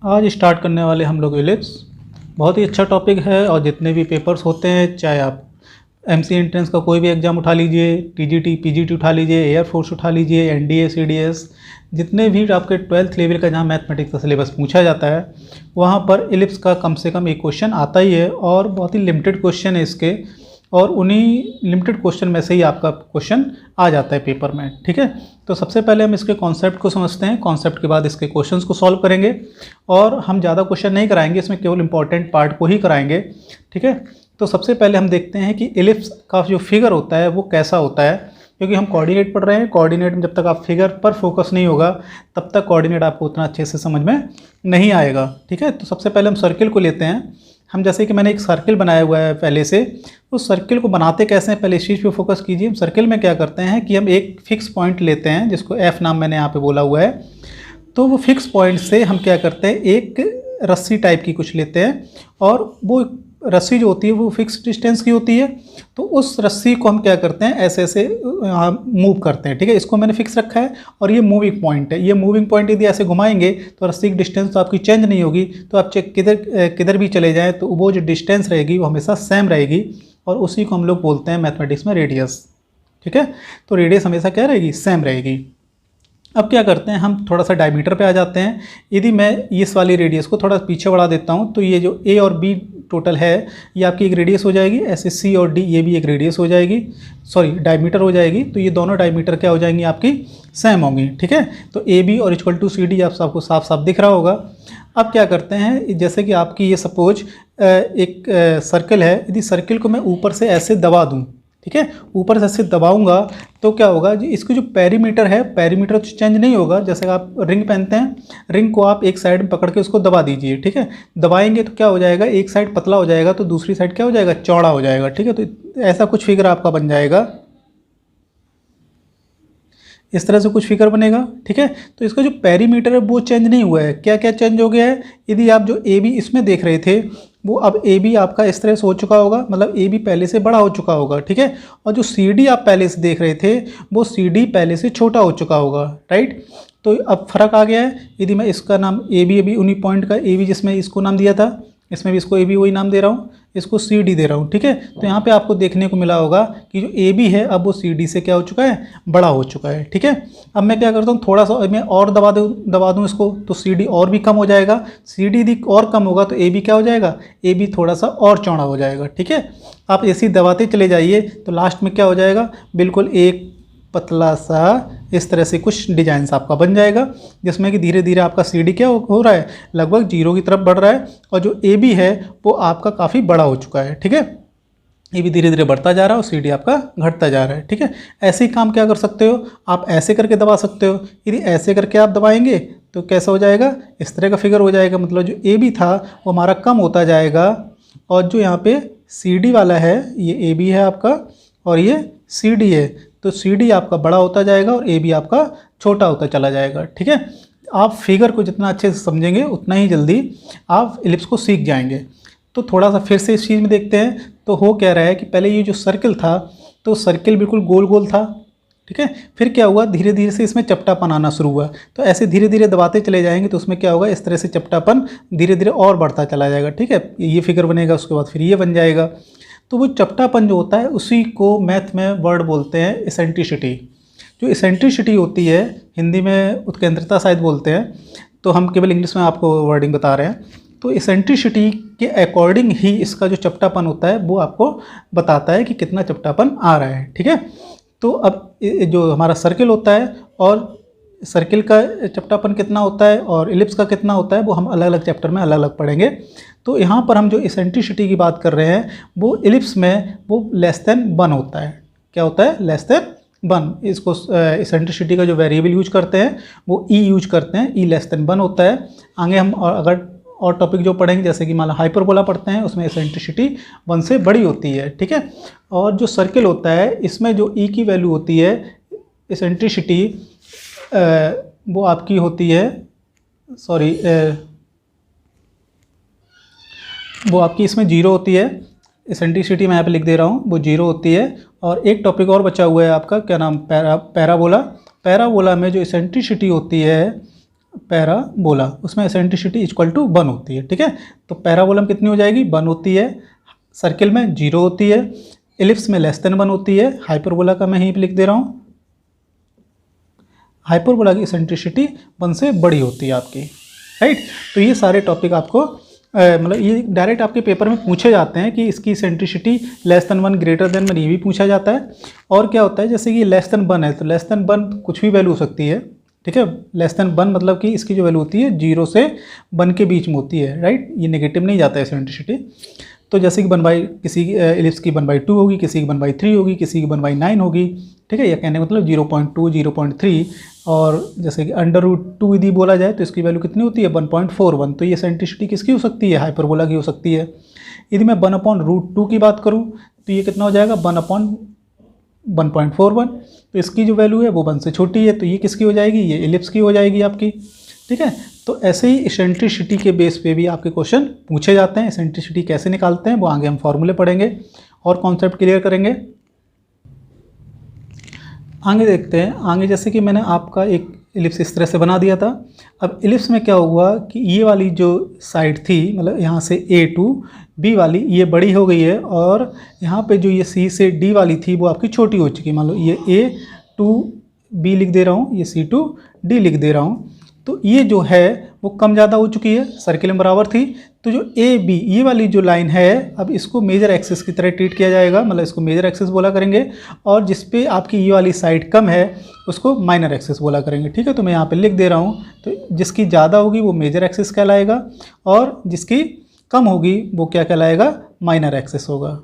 आज स्टार्ट करने वाले हम लोग इलिप्स। बहुत ही अच्छा टॉपिक है और जितने भी पेपर्स होते हैं, चाहे आप एमसी एंट्रेंस का कोई भी एग्ज़ाम उठा लीजिए, टीजीटी पीजीटी उठा लीजिए, एयरफोर्स उठा लीजिए, एनडीए सीडीएस, जितने भी आपके 12th लेवल का जहाँ मैथमेटिक्स का सिलेबस पूछा जाता है वहाँ पर इलिप्स का कम से कम एक क्वेश्चन आता ही है और बहुत ही लिमिटेड क्वेश्चन है इसके, और उन्हीं लिमिटेड क्वेश्चन में से ही आपका क्वेश्चन आ जाता है पेपर में। ठीक है, तो सबसे पहले हम इसके कॉन्सेप्ट को समझते हैं, कॉन्सेप्ट के बाद इसके क्वेश्चंस को सॉल्व करेंगे और हम ज़्यादा क्वेश्चन नहीं कराएंगे, इसमें केवल इंपॉर्टेंट पार्ट को ही कराएंगे। ठीक है, तो सबसे पहले हम देखते हैं कि इलिप्स का जो फिगर होता है वो कैसा होता है, क्योंकि हम कोऑर्डिनेट पढ़ रहे हैं। कोऑर्डिनेट में जब तक आप फिगर पर फोकस नहीं होगा तब तक कोऑर्डिनेट आपको उतना अच्छे से समझ में नहीं आएगा। ठीक है, तो सबसे पहले हम सर्किल को लेते हैं। हम जैसे कि मैंने एक सर्किल बनाया हुआ है पहले से, उस सर्किल को बनाते कैसे हैं पहले इस चीज़ पे फोकस कीजिए। हम सर्किल में क्या करते हैं कि हम एक फिक्स पॉइंट लेते हैं जिसको एफ नाम मैंने यहाँ पे बोला हुआ है। तो वो फिक्स पॉइंट से हम क्या करते हैं, एक रस्सी टाइप की कुछ लेते हैं और वो रस्सी जो होती है वो फिक्स डिस्टेंस की होती है। तो उस रस्सी को हम क्या करते हैं, ऐसे ऐसे मूव करते हैं। ठीक है, इसको मैंने फिक्स रखा है और ये मूविंग पॉइंट है। ये मूविंग पॉइंट यदि ऐसे घुमाएंगे तो रस्सी की डिस्टेंस तो आपकी चेंज नहीं होगी, तो आप चेक किधर भी चले जाएँ तो वो जो डिस्टेंस रहेगी वो हमेशा सेम रहेगी, और उसी को हम लोग बोलते हैं मैथमेटिक्स में रेडियस। ठीक है, तो रेडियस हमेशा क्या रहेगी, सेम रहेगी। अब क्या करते हैं, हम थोड़ा सा डायमीटर पे आ जाते हैं। यदि मैं इस वाली रेडियस को थोड़ा पीछे बढ़ा देता हूँ तो ये जो ए और बी टोटल है ये आपकी एक रेडियस हो जाएगी। ऐसे सी और डी ये भी एक रेडियस हो जाएगी, सॉरी डायमीटर हो जाएगी। तो ये दोनों डायमीटर क्या हो जाएंगी, आपकी सेम होंगी। ठीक है, तो ए बी और इक्वल टू सी डी आप सबको साफ साफ दिख रहा होगा। अब क्या करते हैं, जैसे कि आपकी ये सपोज एक सर्कल है, यदि सर्कल को मैं ऊपर से ऐसे दबा दूँ, ठीक है, ऊपर से ऐसे दबाऊंगा तो क्या होगा, इसको जो पेरीमीटर है, पेरीमीटर तो चेंज नहीं होगा। जैसे आप रिंग पहनते हैं, रिंग को आप एक साइड में पकड़ के उसको दबा दीजिए। ठीक है, दबाएंगे तो क्या हो जाएगा, एक साइड पतला हो जाएगा तो दूसरी साइड क्या हो जाएगा, चौड़ा हो जाएगा। ठीक है, तो ऐसा कुछ फिगर आपका बन जाएगा, इस तरह से कुछ फिगर बनेगा। ठीक है, तो इसका जो पेरीमीटर है वो चेंज नहीं हुआ है। क्या क्या चेंज हो गया है, यदि आप जो ए बी इसमें देख रहे थे वो अब ए बी आपका इस तरह से हो चुका होगा, मतलब ए बी पहले से बड़ा हो चुका होगा। ठीक है, और जो सी डी आप पहले से देख रहे थे वो सी डी पहले से छोटा हो चुका होगा। राइट, तो अब फर्क आ गया है। यदि मैं इसका नाम ए बी उन्हीं पॉइंट का ए बी जिसमें इसको नाम दिया था, इसमें भी इसको ए बी वही नाम दे रहा हूँ, इसको सी डी दे रहा हूँ। ठीक है, तो यहाँ पे आपको देखने को मिला होगा कि जो ए बी है अब वो सी डी से क्या हो चुका है, बड़ा हो चुका है। ठीक है, अब मैं क्या करता हूँ, थोड़ा सा मैं और दबा दूँ इसको, तो सी डी और भी कम हो जाएगा। सी डी यदि और कम होगा तो ए बी क्या हो जाएगा, ए बी थोड़ा सा और चौड़ा हो जाएगा। ठीक है, आप ऐसे ही दबाते चले जाइए तो लास्ट में क्या हो जाएगा, बिल्कुल एक पतला सा इस तरह से कुछ डिजाइन आपका बन जाएगा, जिसमें कि धीरे धीरे आपका सी डी क्या हो रहा है, लगभग जीरो की तरफ बढ़ रहा है, और जो ए बी है वो आपका काफ़ी बड़ा हो चुका है। ठीक है, ए बी धीरे धीरे बढ़ता जा रहा है और सी डी आपका घटता जा रहा है। ठीक है, ऐसे ही काम क्या कर सकते हो, आप ऐसे करके दबा सकते हो। यदि ऐसे करके आप दबाएंगे तो कैसा हो जाएगा, इस तरह का फिगर हो जाएगा, मतलब जो ए बी था वो हमारा कम होता जाएगा, और जो यहाँ पे सी डी वाला है ये ए बी है आपका और ये सी डी है, तो सी डी आपका बड़ा होता जाएगा और ए बी आपका छोटा होता चला जाएगा। ठीक है, आप फिगर को जितना अच्छे से समझेंगे उतना ही जल्दी आप इलिप्स को सीख जाएंगे। तो थोड़ा सा फिर से इस चीज़ में देखते हैं। तो हो क्या रहा है कि पहले ये जो सर्किल था तो सर्किल बिल्कुल गोल गोल था। ठीक है, फिर क्या हुआ, धीरे धीरे से इसमें चपटापन आना शुरू हुआ। तो ऐसे धीरे धीरे दबाते चले जाएंगे तो उसमें क्या होगा, इस तरह से चपटापन धीरे धीरे और बढ़ता चला जाएगा। ठीक है, ये फिगर बनेगा, उसके बाद फिर ये बन जाएगा। तो वो चपटापन जो होता है उसी को मैथ में वर्ड बोलते हैं इसेंट्रिसिटी। जो इसेंट्रिसिटी होती है हिंदी में उत्केंद्रता शायद बोलते हैं, तो हम केवल इंग्लिश में आपको वर्डिंग बता रहे हैं। तो इसेंट्रिसिटी के अकॉर्डिंग ही इसका जो चपटापन होता है वो आपको बताता है कि कितना चपटापन आ रहा है। ठीक है, तो अब जो हमारा सर्किल होता है और सर्किल का चपटापन कितना होता है और इलिप्स का कितना होता है वो हम अलग अलग चैप्टर में अलग अलग पढ़ेंगे। तो यहाँ पर हम जो इसेंट्रिसिटी की बात कर रहे हैं वो इलिप्स में वो लेस देन 1 होता है। क्या होता है, लेस देन 1। इसको इसेंट्रिसिटी का जो वेरिएबल यूज करते हैं वो ई यूज करते हैं, ई लेस देन 1 होता है। आगे हम अगर और टॉपिक जो पढ़ेंगे जैसे कि मान लो हाइपरबोला पढ़ते हैं, उसमें इसेंट्रिसिटी 1 से बड़ी होती है। ठीक है, और जो सर्किल होता है इसमें जो ई की वैल्यू होती है इसेंट्रिसिटी वो आपकी होती है, सॉरी वो आपकी इसमें 0 होती है। इसेंट्रिसिटी मैं यहाँ पे लिख दे रहा हूँ, वो 0 होती है। और एक टॉपिक और बचा हुआ है आपका, क्या नाम, पैराबोला। पैराबोला में जो इसेंट्रिसिटी होती है पैराबोला, उसमें एसेंट्रिसिटी इक्वल टू 1 होती है, ठीक है। तो पैराबोला में कितनी हो जाएगी, 1 होती है, सर्किल में 0 होती है, एलिप्स में लेस देन 1 होती है, हाइपरबोला का मैं यहीं पे लिख दे रहा हूँ, हाइपरबोला की एसेंट्रिसिटी 1 से बड़ी होती है आपकी, राइट। तो ये सारे टॉपिक आपको मतलब ये डायरेक्ट आपके पेपर में पूछे जाते हैं कि इसकी eccentricity less than 1 greater than 1, ये भी पूछा जाता है। और क्या होता है, जैसे कि लेस देन 1 है तो लेस देन 1 कुछ भी वैल्यू हो सकती है, ठीक है। लेस देन 1 मतलब कि इसकी जो वैल्यू होती है 0 से 1 के बीच में होती है, राइट। ये नेगेटिव नहीं जाता है एसेंट्रिसिटी। तो जैसे कि 1/, किसी एलिप्स की 1/2 होगी, किसी की 1/3 होगी, किसी की 1/9 होगी, ठीक है। यह कहने का मतलब 0.2, 0.3, और जैसे कि √2 यदि बोला जाए तो इसकी वैल्यू कितनी होती है, 1.41। तो ये एसेंट्रिसिटी किसकी हो सकती है, हाइपरबोला की हो सकती है। यदि मैं 1/√2 की बात करूँ तो ये कितना हो जाएगा, 1/1.41। तो इसकी जो वैल्यू है वो 1 से छोटी है, तो ये किसकी हो जाएगी, ये एलिप्स की हो जाएगी आपकी, ठीक है। तो ऐसे ही एसेंट्रिसिटी के बेस पे भी आपके क्वेश्चन पूछे जाते हैं। एसेंट्रिसिटी कैसे निकालते हैं वो आगे हम फॉर्मूले पढ़ेंगे और कॉन्सेप्ट क्लियर करेंगे। आगे देखते हैं, आगे जैसे कि मैंने आपका एक एलिप्स इस तरह से बना दिया था। अब एलिप्स में क्या हुआ कि ये वाली जो साइड थी, मतलब यहाँ से A टू B वाली, ये बड़ी हो गई है, और यहाँ पे जो ये C से D वाली थी वो आपकी छोटी हो चुकी है। मान लो ये A टू B लिख दे रहा हूँ, ये C टू D लिख दे रहा हूँ। तो ये जो है वो कम ज़्यादा हो चुकी है, सर्किल में बराबर थी। तो जो AB ये वाली जो लाइन है, अब इसको मेजर एक्सिस की तरह ट्रीट किया जाएगा, मतलब इसको मेजर एक्सिस बोला करेंगे, और जिस पे आपकी ये वाली साइड कम है उसको माइनर एक्सिस बोला करेंगे, ठीक है। तो मैं यहाँ पे लिख दे रहा हूँ, तो जिसकी ज़्यादा होगी वो मेजर एक्सिस कहलाएगा, और जिसकी कम होगी वो क्या कहलाएगा, माइनर एक्सिस होगा,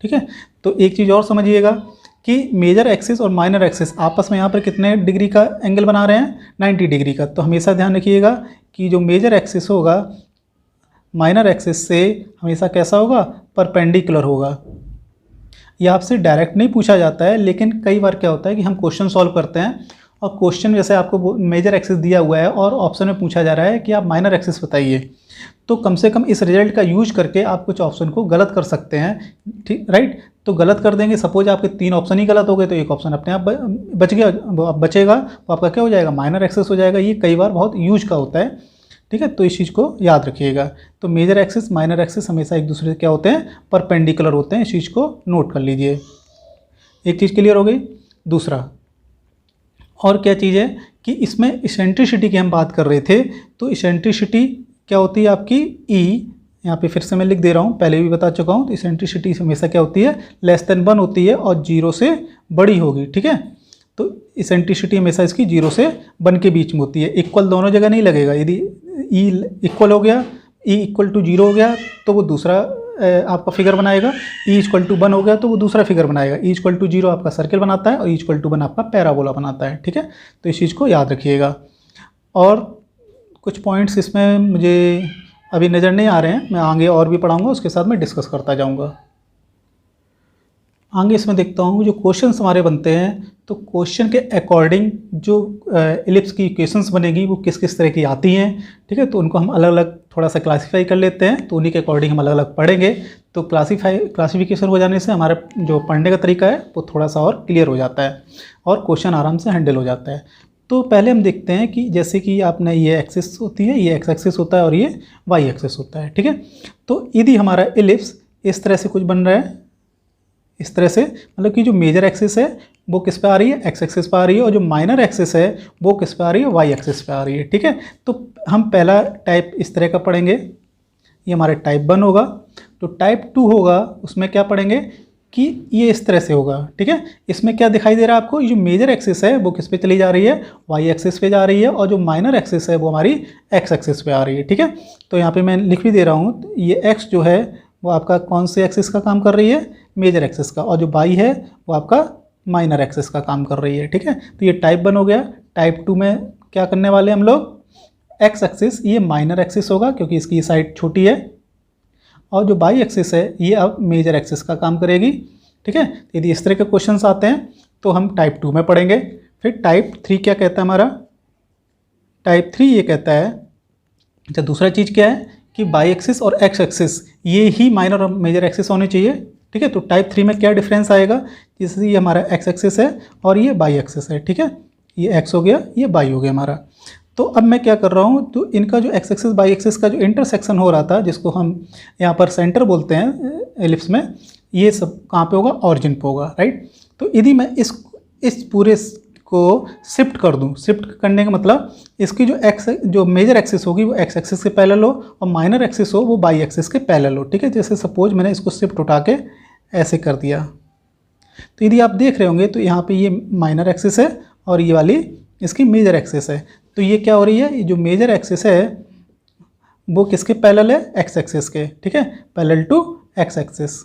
ठीक है। तो एक चीज़ और समझिएगा कि मेजर एक्सिस और माइनर एक्सिस आपस में यहाँ पर कितने डिग्री का एंगल बना रहे हैं, 90 डिग्री का। तो हमेशा ध्यान रखिएगा कि जो मेजर एक्सिस होगा माइनर एक्सिस से हमेशा कैसा होगा, परपेंडिकुलर होगा। ये आपसे डायरेक्ट नहीं पूछा जाता है, लेकिन कई बार क्या होता है कि हम क्वेश्चन सॉल्व करते हैं और क्वेश्चन जैसे आपको मेजर एक्सिस दिया हुआ है और ऑप्शन में पूछा जा रहा है कि आप माइनर एक्सिस बताइए, तो कम से कम इस रिजल्ट का यूज करके आप कुछ ऑप्शन को गलत कर सकते हैं, ठीक, राइट। तो गलत कर देंगे, सपोज आपके 3 ऑप्शन ही गलत हो गए तो एक ऑप्शन अपने आप बच गया, बचेगा, तो आपका क्या हो जाएगा, माइनर एक्सिस हो जाएगा। ये कई बार बहुत यूज का होता है, ठीक है। तो इस चीज़ को याद रखिएगा। तो मेजर एक्सिस माइनर एक्सिस हमेशा एक दूसरे से क्या होते हैं, परपेंडिकुलर होते हैं। इस चीज़ को नोट कर लीजिए। एक चीज़ क्लियर हो गई। दूसरा और क्या चीज़ है कि इसमें इसेंट्रिसिटी की हम बात कर रहे थे, तो इसेंट्रिसिटी क्या होती है आपकी, ई, यहाँ पे फिर से मैं लिख दे रहा हूँ, पहले भी बता चुका हूँ। तो इसेंट्रिसिटी हमेशा क्या होती है, लेस देन 1 होती है और 0 से बड़ी होगी, ठीक है। तो इसेंट्रिसिटी हमेशा इसकी 0 से 1 के बीच में होती है। इक्वल दोनों जगह नहीं लगेगा। यदि ई इक्वल हो गया, ई इक्वल टू 0 हो गया तो वो दूसरा आपका फिगर बनाएगा, ई इक्वल टू 1 हो गया तो वो दूसरा फिगर बनाएगा। ई इक्वल टू 0 आपका सर्किल बनाता है और ई इक्वल टू 1 आपका पैराबोला बनाता है, ठीक है। तो इस चीज़ को याद रखिएगा। और कुछ पॉइंट्स इसमें मुझे अभी नज़र नहीं आ रहे हैं, मैं आगे और भी पढ़ाऊँगा, उसके साथ मैं डिस्कस करता जाऊँगा। आगे इसमें देखता हूँ जो क्वेश्चंस हमारे बनते हैं, तो क्वेश्चन के अकॉर्डिंग जो एलिप्स की इक्वेशंस बनेगी वो किस किस तरह की आती हैं, ठीक है। तो उनको हम अलग अलग थोड़ा सा क्लासीफाई कर लेते हैं, तो उन्हीं के अकॉर्डिंग हम अलग अलग पढ़ेंगे। तो क्लासीफिकेशन हो जाने से हमारा जो पढ़ने का तरीका है वो थोड़ा सा और क्लियर हो जाता है और क्वेश्चन आराम से हैंडल हो जाता है। तो पहले हम देखते हैं कि जैसे कि आपने ये एक्सिस होती है, ये एक्स एक्सिस होता है और ये वाई एक्सिस होता है, ठीक है। तो यदि हमारा एलिप्स इस तरह से कुछ बन रहा है, इस तरह से, मतलब कि जो मेजर एक्सिस है वो किस पे आ रही है, एक्स एक्सिस पे आ रही है, और जो माइनर एक्सिस है वो किस पे आ रही है, वाई एक्सिस पे आ रही है, ठीक है। तो हम पहला टाइप इस तरह का पढ़ेंगे, ये हमारा टाइप 1 होगा। तो टाइप 2 होगा, उसमें क्या पढ़ेंगे कि ये इस तरह से होगा, ठीक है। इसमें क्या दिखाई दे रहा है आपको, ये जो मेजर एक्सिस है वो किस पे चली जा रही है, वाई एक्सिस पे जा रही है, और जो माइनर एक्सिस है वो हमारी एक्स एक्सिस पे आ रही है, ठीक है। तो यहाँ पे मैं लिख भी दे रहा हूँ, ये एक्स जो है वो आपका कौन से एक्सिस का काम कर रही है, मेजर एक्सिस का, और जो वाई है वो आपका माइनर एक्सिस का काम कर रही है, ठीक है। तो ये टाइप 1 हो गया। टाइप 2 में क्या करने वाले हम लोग, एक्स एक्सिस ये माइनर एक्सिस होगा क्योंकि इसकी साइड छोटी है, और जो वाई एक्सिस है ये अब मेजर एक्सिस का काम करेगी, ठीक है। यदि इस तरह के क्वेश्चंस आते हैं तो हम टाइप 2 में पढ़ेंगे। फिर टाइप 3 क्या कहता है हमारा, टाइप 3 ये कहता है, अच्छा दूसरा चीज़ क्या है कि वाई एक्सिस और एक्स एक्सिस ये ही माइनर और मेजर एक्सिस होने चाहिए, ठीक है। तो टाइप 3 में क्या डिफरेंस आएगा, जैसे ये हमारा एक्स एक्सिस है और ये वाई एक्सिस है, ठीक है। ये एक्स हो गया, ये वाई हो गया हमारा। तो अब मैं क्या कर रहा हूँ, तो इनका जो एक्स एक्सिस बाई एक्सिस का जो इंटरसेक्शन हो रहा था, जिसको हम यहाँ पर सेंटर बोलते हैं एलिप्स में, ये सब कहाँ पे होगा, ऑरिजिन पे होगा, राइट। तो यदि मैं इस पूरे को शिफ्ट कर दूं, शिफ्ट करने का मतलब इसकी जो मेजर एक्सिस होगी वो एक्स एक्सिस के पैरेलल हो और माइनर एक्सिस हो वो बाई एक्सिस के पैरेलल हो, ठीक है। जैसे सपोज मैंने इसको शिफ्ट उठा के ऐसे कर दिया, तो यदि आप देख रहे होंगे तो यहाँ पे ये माइनर एक्सिस है और ये वाली इसकी मेजर एक्सिस है। तो ये क्या हो रही है, ये जो मेजर एक्सिस है वो किसके पैरेलल है, एक्स एक्सिस के, ठीक है, पैरेलल टू एक्स एक्सिस।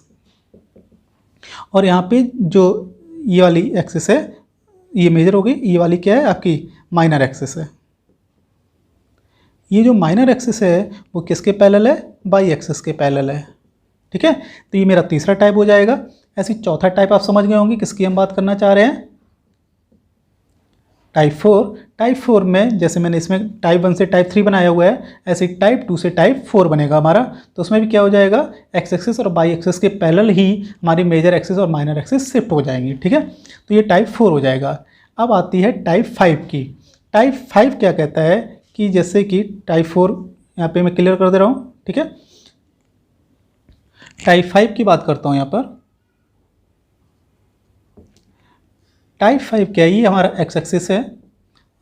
और यहाँ पे जो ये वाली एक्सिस है ये मेजर हो गई, ये वाली क्या है आपकी माइनर एक्सिस है। ये जो माइनर एक्सिस है वो किसके पैरेलल है, बाई एक्सिस के पैरेलल है, ठीक है। तो ये मेरा तीसरा टाइप हो जाएगा। ऐसी चौथा टाइप आप समझ गए होंगे किसकी हम बात करना चाह रहे हैं, टाइप 4। टाइप 4 में जैसे मैंने इसमें टाइप 1 से टाइप 3 बनाया हुआ है, ऐसे टाइप 2 से टाइप 4 बनेगा हमारा। तो उसमें भी क्या हो जाएगा, एक्स एक्सिस और बाई एक्सिस के पैरेलल ही हमारी मेजर एक्सिस और माइनर एक्सिस शिफ्ट हो जाएंगी, ठीक है। तो ये टाइप 4 हो जाएगा। अब आती है टाइप 5 की। टाइप 5 क्या कहता है कि जैसे कि टाइप 4 यहाँ पे मैं क्लियर कर दे रहा हूँ, ठीक है। टाइप 5 की बात करता हूँ यहाँ पर। टाइप 5 क्या है, ये हमारा एक्स एक्सिस है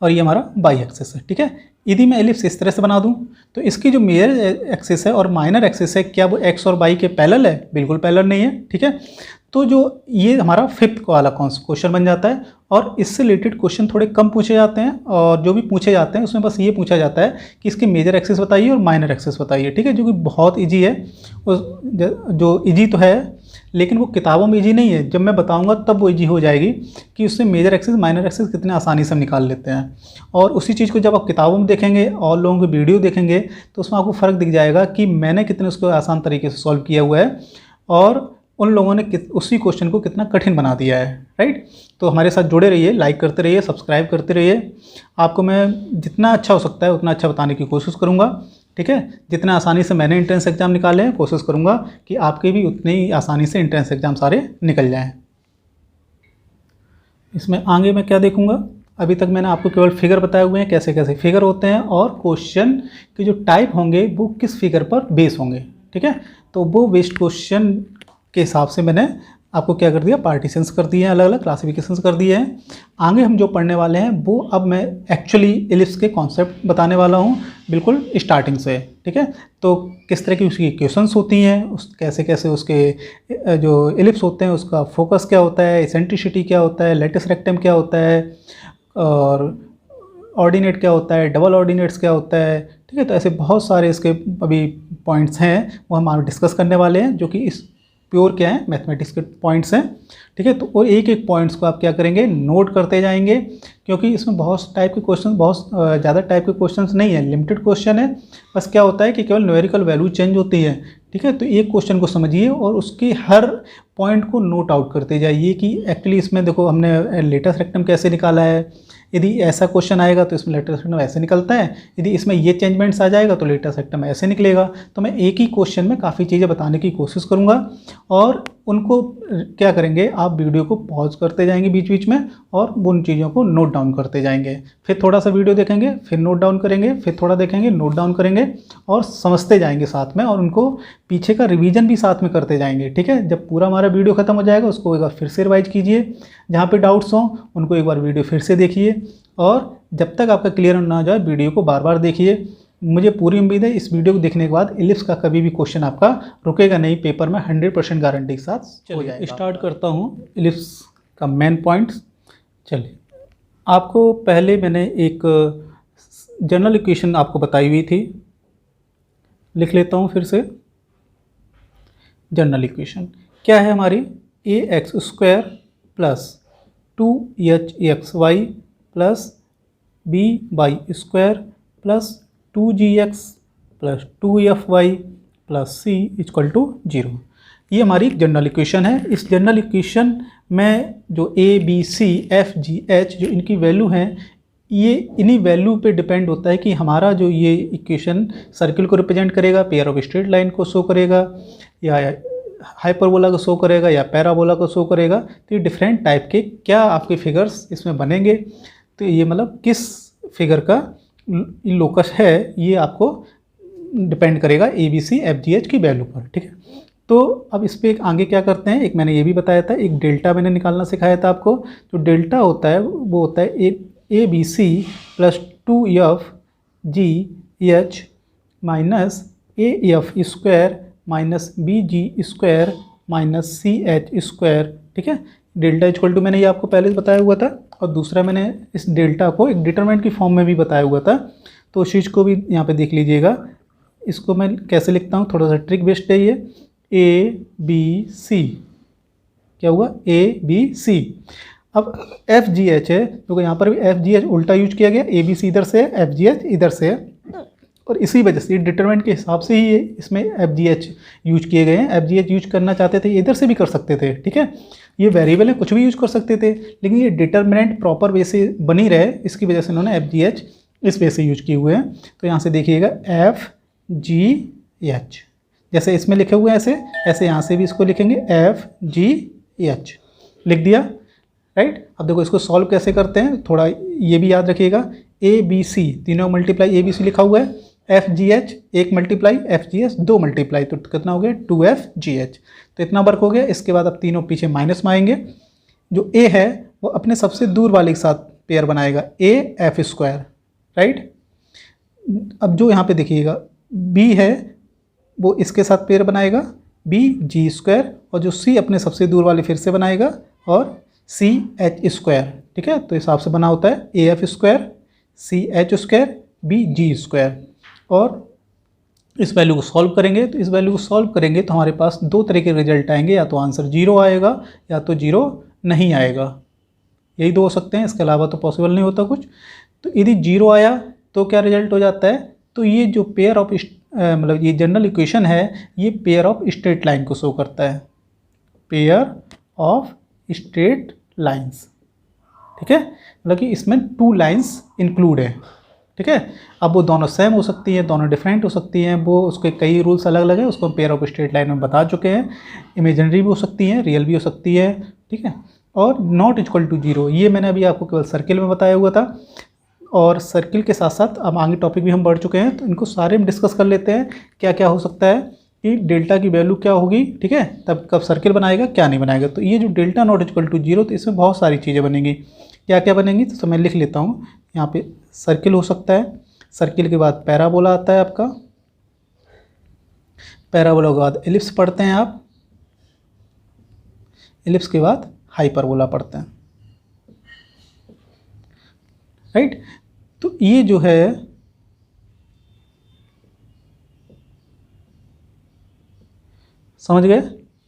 और ये हमारा बाई एक्सिस है, ठीक है। यदि मैं एलिप्स इस तरह से बना दूं तो इसकी जो मेजर एक्सिस है और माइनर एक्सिस है, क्या वो एक्स और बाई के पैरेलल है, बिल्कुल पैरेलल नहीं है, ठीक है। तो जो ये हमारा 5th वाला क्वेश्चन बन जाता है। और इससे रिलेटेड क्वेश्चन थोड़े कम पूछे जाते हैं और जो भी पूछे जाते हैं उसमें बस ये पूछा जाता है कि इसकी मेजर एक्सिस बताइए और माइनर एक्सिस बताइए, ठीक है, जो कि बहुत ईजी है। जो ईजी तो है लेकिन वो किताबों में ईजी नहीं है, जब मैं बताऊंगा तब वो ईजी हो जाएगी कि उससे मेजर एक्सिस माइनर एक्सिस कितने आसानी से हम निकाल लेते हैं। और उसी चीज़ को जब आप किताबों में देखेंगे और लोगों की वीडियो देखेंगे तो उसमें आपको फ़र्क दिख जाएगा कि मैंने कितने उसको आसान तरीके से सॉल्व किया हुआ है और उन लोगों ने उसी क्वेश्चन को कितना कठिन बना दिया है, राइट। तो हमारे साथ जुड़े रहिए, लाइक करते रहिए, सब्सक्राइब करते रहिए। आपको मैं जितना अच्छा हो सकता है उतना अच्छा बताने की कोशिश करूँगा, ठीक है। जितना आसानी से मैंने एंट्रेंस एग्ज़ाम निकाले हैं, कोशिश करूँगा कि आपके भी उतनी ही आसानी से एंट्रेंस एग्ज़ाम सारे निकल जाएँ। इसमें आगे मैं क्या देखूँगा, अभी तक मैंने आपको केवल फिगर बताए हुए हैं, कैसे कैसे फिगर होते हैं और क्वेश्चन के जो टाइप होंगे वो किस फिगर पर बेस होंगे, ठीक है। तो वो बेस्ड क्वेश्चन के हिसाब से मैंने आपको क्या कर दिया, पार्टीशंस कर दिए हैं, अलग अलग क्लासिफिकेशंस कर दिए हैं। आगे हम जो पढ़ने वाले हैं वो अब मैं एक्चुअली एलिप्स के कॉन्सेप्ट बताने वाला हूँ बिल्कुल स्टार्टिंग से, ठीक है। तो किस तरह की उसकी इक्वेशंस होती हैं, कैसे कैसे उसके जो एलिप्स होते हैं उसका फोकस क्या होता है, एसेंट्रिसिटी क्या होता है, लेटिस रेक्टम क्या होता है और ऑर्डिनेट क्या होता है, डबल ऑर्डिनेट्स क्या होता है, ठीक है। तो ऐसे बहुत सारे इसके अभी पॉइंट्स हैं वो हम डिस्कस करने वाले हैं, जो कि इस प्योर क्या है, मैथमेटिक्स के पॉइंट्स हैं, ठीक है। तो और एक एक पॉइंट्स को आप क्या करेंगे, नोट करते जाएंगे, क्योंकि इसमें बहुत टाइप के क्वेश्चन, बहुत ज़्यादा टाइप के क्वेश्चंस नहीं है, लिमिटेड क्वेश्चन है। बस क्या होता है कि केवल न्यूमेरिकल वैल्यू चेंज होती है, ठीक है। तो एक क्वेश्चन को समझिए और उसके हर पॉइंट को नोट आउट करते जाइए कि एक्चुअली इसमें देखो हमने लेटेस्ट रेक्टम कैसे निकाला है। यदि ऐसा क्वेश्चन आएगा तो इसमें लेटेस्ट रेक्टम ऐसे निकलता है, यदि इसमें ये चेंजमेंट्स आ जाएगा तो लेटेस्ट रेक्टम ऐसे निकलेगा। तो मैं एक ही क्वेश्चन में काफ़ी चीज़ें बताने की कोशिश करूँगा और उनको क्या करेंगे, आप वीडियो को पॉज करते जाएंगे बीच बीच में और उन चीज़ों को नोट डाउन करते जाएंगे। फिर थोड़ा सा वीडियो देखेंगे, फिर नोट डाउन करेंगे, फिर थोड़ा देखेंगे, नोट डाउन करेंगे और समझते जाएंगे साथ में, और उनको पीछे का रिवीजन भी साथ में करते जाएंगे, ठीक है। जब पूरा हमारा वीडियो खत्म हो जाएगा उसको एक बार फिर से रिवाइज कीजिए, जहाँ पे डाउट्स हों उनको एक बार वीडियो फिर से देखिए और जब तक आपका क्लियर ना हो जाए वीडियो को बार बार देखिए। मुझे पूरी उम्मीद है इस वीडियो को देखने के बाद एलिप्स का कभी भी क्वेश्चन आपका रुकेगा नहीं, पेपर में 100% गारंटी के साथ हो जाएगा। स्टार्ट करता हूँ एलिप्स का मेन पॉइंट्स। चलिए, आपको पहले मैंने एक जनरल इक्वेशन आपको बताई हुई थी, लिख लेता हूँ फिर से। जनरल इक्वेशन क्या है हमारी, ax² plus 2hxy plus by² plus 2gx plus 2fy plus c equal to 0। ये हमारी जनरल इक्वेशन है। इस जनरल इक्वेशन में जो a b c f g h जो इनकी वैल्यू हैं, ये इन्हीं वैल्यू पे डिपेंड होता है कि हमारा जो ये इक्वेशन सर्किल को रिप्रेजेंट करेगा, पेयर ऑफ स्ट्रेट लाइन को शो करेगा, या हाइपरबोला को शो करेगा, या पैराबोला को शो करेगा। तो ये डिफरेंट टाइप के क्या आपके फिगर्स इसमें बनेंगे। तो ये मतलब किस फिगर का लोकस है ये आपको डिपेंड करेगा ABC FGH की वैल्यू पर, ठीक है। तो अब इस पर एक आगे क्या करते हैं, एक मैंने ये भी बताया था, एक डेल्टा मैंने निकालना सिखाया था आपको। तो डेल्टा होता है वो होता है ABC plus 2FGH minus AF square minus BG square minus CH square, ठीक है। डेल्टा इक्वल टू मैंने ये आपको पहले बताया हुआ था, और दूसरा मैंने इस डेल्टा को एक डिटरमिनेंट की फॉर्म में भी बताया हुआ था, तो उस चीज़ को भी यहाँ पे देख लीजिएगा। इसको मैं कैसे लिखता हूँ, थोड़ा सा ट्रिक बेस्ड है ये। ABC क्या हुआ, ABC। अब FGH है, तो यहाँ पर भी FGH उल्टा यूज किया गया, ABC इधर से है, FGH इधर से है, और इसी वजह से डिटरमिनेंट के हिसाब से ही इसमें FGH यूज किए गए हैं। FGH यूज करना चाहते थे इधर से भी कर सकते थे, ठीक है। ये वेरिएबल है, कुछ भी यूज कर सकते थे, लेकिन ये डिटरमिनेंट प्रॉपर वे से बनी रहे, इसकी वजह से इन्होंने FGH इस वे से यूज किए हुए हैं। तो यहाँ से देखिएगा FGH, जैसे इसमें लिखे हुए हैं ऐसे यहाँ से भी इसको लिखेंगे FGH, लिख दिया, राइट। अब देखो इसको सॉल्व कैसे करते हैं, थोड़ा ये भी याद रखिएगा। ABC तीनों मल्टीप्लाई ABC लिखा हुआ है, FGH 1 मल्टीप्लाई FGH 2 मल्टीप्लाई, तो कितना हो गया 2FGH। तो इतना वर्क हो गया। इसके बाद अब तीनों पीछे माइनस में आएंगे, जो A है वो अपने सबसे दूर वाले के साथ पेयर बनाएगा, AF स्क्वायर, राइट। अब जो यहाँ पे देखिएगा B है वो इसके साथ पेयर बनाएगा BG स्क्वायर, और जो C अपने सबसे दूर वाले फिर से बनाएगा और CH स्क्वायर, ठीक है। तो हिसाब से बना होता है AF square CH square BG square. और इस वैल्यू को सॉल्व करेंगे, तो इस वैल्यू को सॉल्व करेंगे तो हमारे पास दो तरह के रिजल्ट आएंगे, या तो आंसर 0 आएगा या तो 0 नहीं आएगा, यही दो हो सकते हैं, इसके अलावा तो पॉसिबल नहीं होता कुछ। तो यदि 0 आया तो क्या रिजल्ट हो जाता है, तो ये जो पेयर ऑफ मतलब ये जनरल इक्वेशन है, ये पेयर ऑफ स्ट्रेट लाइन को शो करता है, पेयर ऑफ स्ट्रेट लाइंस, ठीक है। मतलब कि इसमें 2 लाइंस इंक्लूड है, ठीक है। अब वो दोनों सेम हो सकती हैं, दोनों डिफरेंट हो सकती हैं, वो उसके कई रूल्स अलग अलग हैं, उसको हम पेयर ऑफ स्ट्रेट लाइन में बता चुके हैं। इमेजिनरी भी हो सकती हैं, रियल भी हो सकती है, ठीक है। और नॉट इक्वल टू 0 ये मैंने अभी आपको केवल सर्किल में बताया हुआ था, और सर्किल के साथ साथ अब आगे टॉपिक भी हम बढ़ चुके हैं, तो इनको सारे हम डिस्कस कर लेते हैं। क्या क्या हो सकता है कि डेल्टा की वैल्यू क्या होगी, ठीक है, तब कब सर्किल बनाएगा क्या नहीं बनाएगा। तो ये जो डेल्टा नॉट इक्वल टू 0, तो इसमें बहुत सारी चीज़ें बनेंगी। क्या क्या बनेंगी तो मैं लिख लेता हूँ यहाँ पे। सर्किल हो सकता है, सर्किल के बाद पैराबोला आता है आपका, पैराबोला के बाद एलिप्स पढ़ते हैं आप, एलिप्स के बाद हाइपरबोला पढ़ते हैं, राइट। तो ये जो है समझ गए,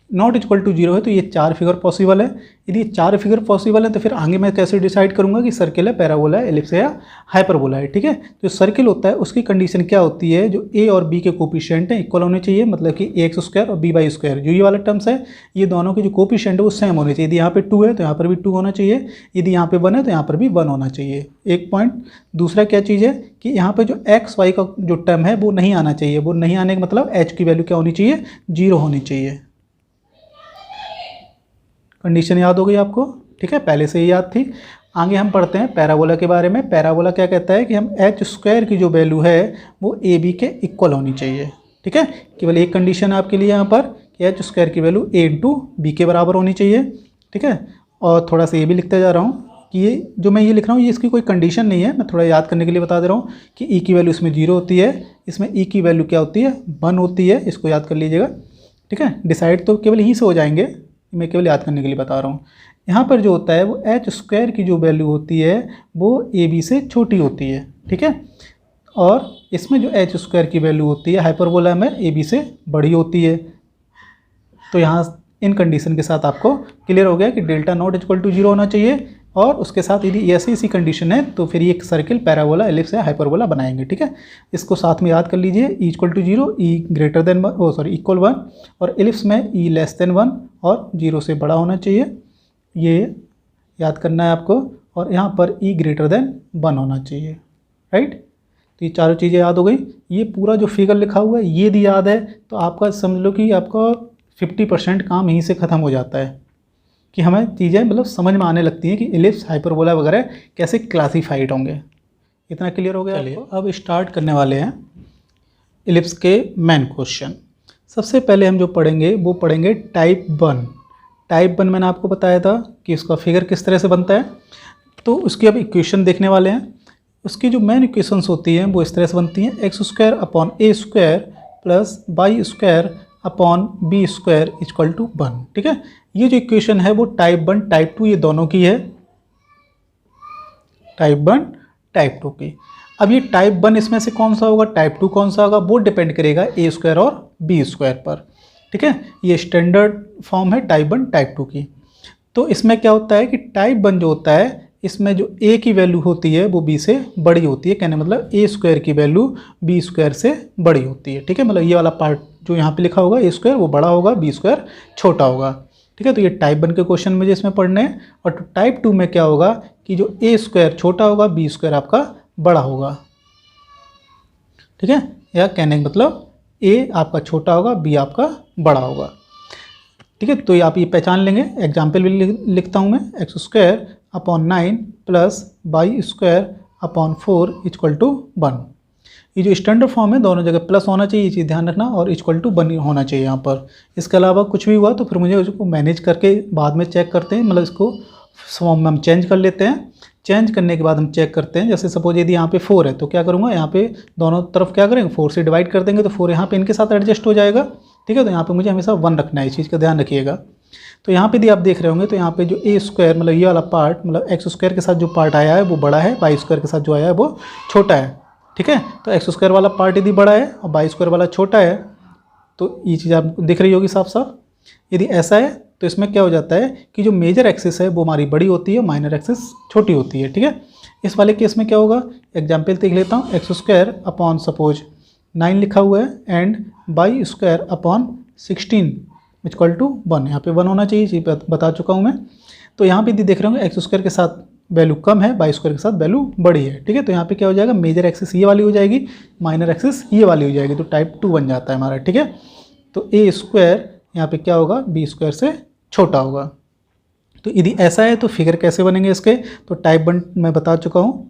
नॉट इक्वल टू 0 है, तो ये 4 फिगर पॉसिबल है। यदि ये 4 फिगर पॉसिबल है तो फिर आगे मैं कैसे डिसाइड करूंगा कि सर्किल है, पैराबोला है, एलिप्स है या हाइपरबोला है, ठीक है। जो सर्किल होता है उसकी कंडीशन क्या होती है, जो A और B के कोफिशिएंट हैं इक्वल होने चाहिए, मतलब कि AX स्क्वायर और BY स्क्वायर, जो ये वाला टर्म्स है, ये दोनों के जो कोफिशिएंट है वो सेम होने चाहिए। यदि यहाँ पे 2 है तो यहाँ पर भी 2 होना चाहिए, यदि यहाँ पे 1 है तो यहाँ पर भी 1 होना चाहिए, एक पॉइंट। दूसरा क्या चीज़ है कि यहाँ पे जो XY का जो टर्म है वो नहीं आना चाहिए, वो नहीं आने का मतलब H की वैल्यू क्या होनी चाहिए, 0 होनी चाहिए। कंडीशन याद हो गई आपको, ठीक है, पहले से ही याद थी। आगे हम पढ़ते हैं पैराबोला के बारे में। पैराबोला क्या कहता है कि हम H स्क्वायर की जो वैल्यू है वो AB के इक्वल होनी चाहिए, ठीक है। केवल एक कंडीशन आपके लिए यहाँ पर कि H स्क्वायर की वैल्यू A इंटू B के बराबर होनी चाहिए, ठीक है। और थोड़ा सा ये भी लिखते जा रहा हूँ कि ये जो मैं ये लिख रहा हूँ ये इसकी कोई कंडीशन नहीं है, मैं थोड़ा याद करने के लिए बता दे रहा हूँ कि E की वैल्यू इसमें 0 होती है, इसमें E की वैल्यू क्या होती है 1 होती है, इसको याद कर लीजिएगा, ठीक है। डिसाइड तो केवल यहीं से हो जाएंगे, मैं केवल याद करने के लिए बता रहा हूँ। यहाँ पर जो होता है वो H स्क्वायर की जो वैल्यू होती है वो AB से छोटी होती है, ठीक है। और इसमें जो H स्क्वायर की वैल्यू होती है हाइपरबोला में AB से बड़ी होती है। तो यहाँ इन कंडीशन के साथ आपको क्लियर हो गया कि डेल्टा नॉट इक्वल टू 0 होना चाहिए, और उसके साथ यदि ऐसी इसी कंडीशन है तो फिर ये एक सर्किल, पैराबोला, एलिप्स या हाइपरबोला बनाएंगे, ठीक है। इसको साथ में याद कर लीजिए, E equal to 0, E greater than equal 1, और एलिप्स में E लेस देन 1 और 0 से बड़ा होना चाहिए, ये याद करना है आपको। और यहाँ पर E ग्रेटर देन 1 होना चाहिए, राइट। तो ये चारों चीज़ें याद हो गई। ये पूरा जो फिगर लिखा हुआ है ये यदि याद है तो आपका समझ लो कि आपका 50% काम यहीं से ख़त्म हो जाता है, कि हमें चीज़ें मतलब समझ में आने लगती हैं कि एलिप्स, हाइपरबोला वगैरह कैसे क्लासीफाइड होंगे। इतना क्लियर हो गया आपको? अब स्टार्ट करने वाले हैं इलिप्स के मेन क्वेश्चन। सबसे पहले हम जो पढ़ेंगे वो पढ़ेंगे टाइप 1। टाइप 1 मैंने आपको बताया था कि उसका फिगर किस तरह से बनता है, तो उसकी अब इक्वेशन देखने वाले हैं। उसकी जो मेन इक्वेशंस होती हैं वो इस तरह से बनती हैं, x square upon a square plus y square upon b square equal to 1। ठीक है, ये जो इक्वेशन है वो टाइप 1 टाइप 2 ये दोनों की है, टाइप 1 टाइप 2 की। अब ये टाइप 1 इसमें से कौन सा होगा, टाइप 2 कौन सा होगा, वो डिपेंड करेगा ए स्क्वायर और बी स्क्वायर पर। ठीक है, ये स्टैंडर्ड फॉर्म है टाइप 1 टाइप 2 की। तो इसमें क्या होता है कि टाइप 1 जो होता है इसमें जो ए की वैल्यू होती है वो बी से बड़ी होती है, कहने मतलब ए स्क्वायर की वैल्यू बी स्क्वायर से बड़ी होती है। ठीक है, मतलब ये वाला पार्ट जो यहाँ पे लिखा होगा ए स्क्वायर वो बड़ा होगा, बी स्क्वायर छोटा होगा। ठीक है, तो ये टाइप 1 के क्वेश्चन मुझे इसमें पढ़ने हैं। और टाइप 2 में क्या होगा कि जो ए स्क्वायर छोटा होगा, बी स्क्वायर आपका बड़ा होगा। ठीक है, या कहने का मतलब ए आपका छोटा होगा, बी आपका बड़ा होगा। ठीक है, तो आप ये पहचान लेंगे। एग्जाम्पल भी लिखता हूँ मैं, x square upon 9 plus y square upon 4 equal to 1। ये जो स्टैंडर्ड फॉर्म है दोनों जगह प्लस होना चाहिए, ये चीज़ ध्यान रखना, और इक्वल टू 1 होना चाहिए यहाँ पर। इसके अलावा कुछ भी हुआ तो फिर मुझे उसको मैनेज करके बाद में चेक करते हैं, मतलब इसको फॉर्म में हम चेंज कर लेते हैं। चेंज करने के बाद हम चेक करते हैं, जैसे सपोज यदि यहाँ पे 4 है तो क्या करूँगा, यहाँ पे दोनों तरफ क्या करेंगे 4 से डिवाइड कर देंगे, तो 4 यहाँ पे इनके साथ एडजस्ट हो जाएगा। ठीक है, तो यहाँ पे मुझे हमेशा 1 रखना है, इस चीज़ का ध्यान रखिएगा। तो यहाँ पे यदि आप देख रहे होंगे तो यहाँ पे जो ए स्क्वायर मतलब ये वाला पार्ट, मतलब एक्स स्क्वायर के साथ जो पार्ट आया है वो बड़ा है, वाई स्क्वायर के साथ जो आया है वो छोटा है। ठीक है, तो एक्स स्क्वायर वाला पार्ट यदि बड़ा है और वाई स्क्वायर वाला छोटा है तो ये चीज़ आपको दिख रही होगी साफ साफ। यदि ऐसा है तो इसमें क्या हो जाता है कि जो मेजर एक्सिस है वो हमारी बड़ी होती है, माइनर एक्सिस छोटी होती है। ठीक है, इस वाले केस में क्या होगा, एग्जाम्पल देख लेता हूँ। एक्स स्क्वायर अपॉन सपोज 9 लिखा हुआ है and y square upon 16 equal to 1। यहाँ पे 1 होना चाहिए, जी बता चुका हूँ मैं। तो यहाँ पे यदि देख रहे होंगे एक्स स्क्वायर के साथ वैल्यू कम है, वाई स्क्वायर के साथ वैल्यू बड़ी है। ठीक है, तो यहाँ पे क्या हो जाएगा, मेजर एक्सिस ये वाली हो जाएगी, माइनर एक्सिस ये वाली हो जाएगी, तो टाइप 2 बन जाता है हमारा। ठीक है, तो ए स्क्वायर यहाँ पे क्या होगा, बी स्क्वायर से छोटा होगा। तो यदि ऐसा है तो फिगर कैसे बनेंगे इसके, तो टाइप 1 मैं बता चुका हूँ।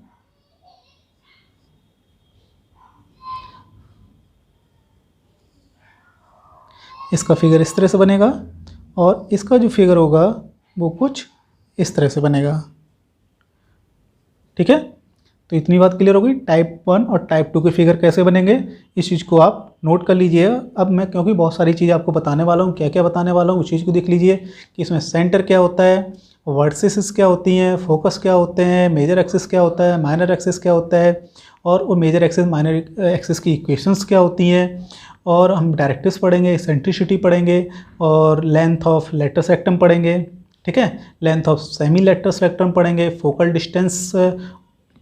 इसका फिगर इस तरह से बनेगा और इसका जो फिगर होगा वो कुछ इस तरह से बनेगा। ठीक है, तो इतनी बात क्लियर हो गई, टाइप 1 और टाइप 2 के फिगर कैसे बनेंगे, इस चीज़ को आप नोट कर लीजिए। अब मैं क्योंकि बहुत सारी चीज़ें आपको बताने वाला हूँ, क्या क्या बताने वाला हूँ उस चीज़ को देख लीजिए कि इसमें सेंटर क्या होता है, वर्टिसेस क्या होती हैं, फोकस क्या होते हैं, मेजर एक्सिस क्या होता है, माइनर एक्सिस क्या होता है, और वो मेजर एक्सिस माइनर एक्सिस की इक्वेशंस क्या होती हैं, और हम डायरेक्ट्रिक्स पढ़ेंगे, सेंट्रिसिटी पढ़ेंगे, और लेंथ ऑफ लेटरल रेक्टम पढ़ेंगे। ठीक है, length of semi lateral rectum पढ़ेंगे, फोकल डिस्टेंस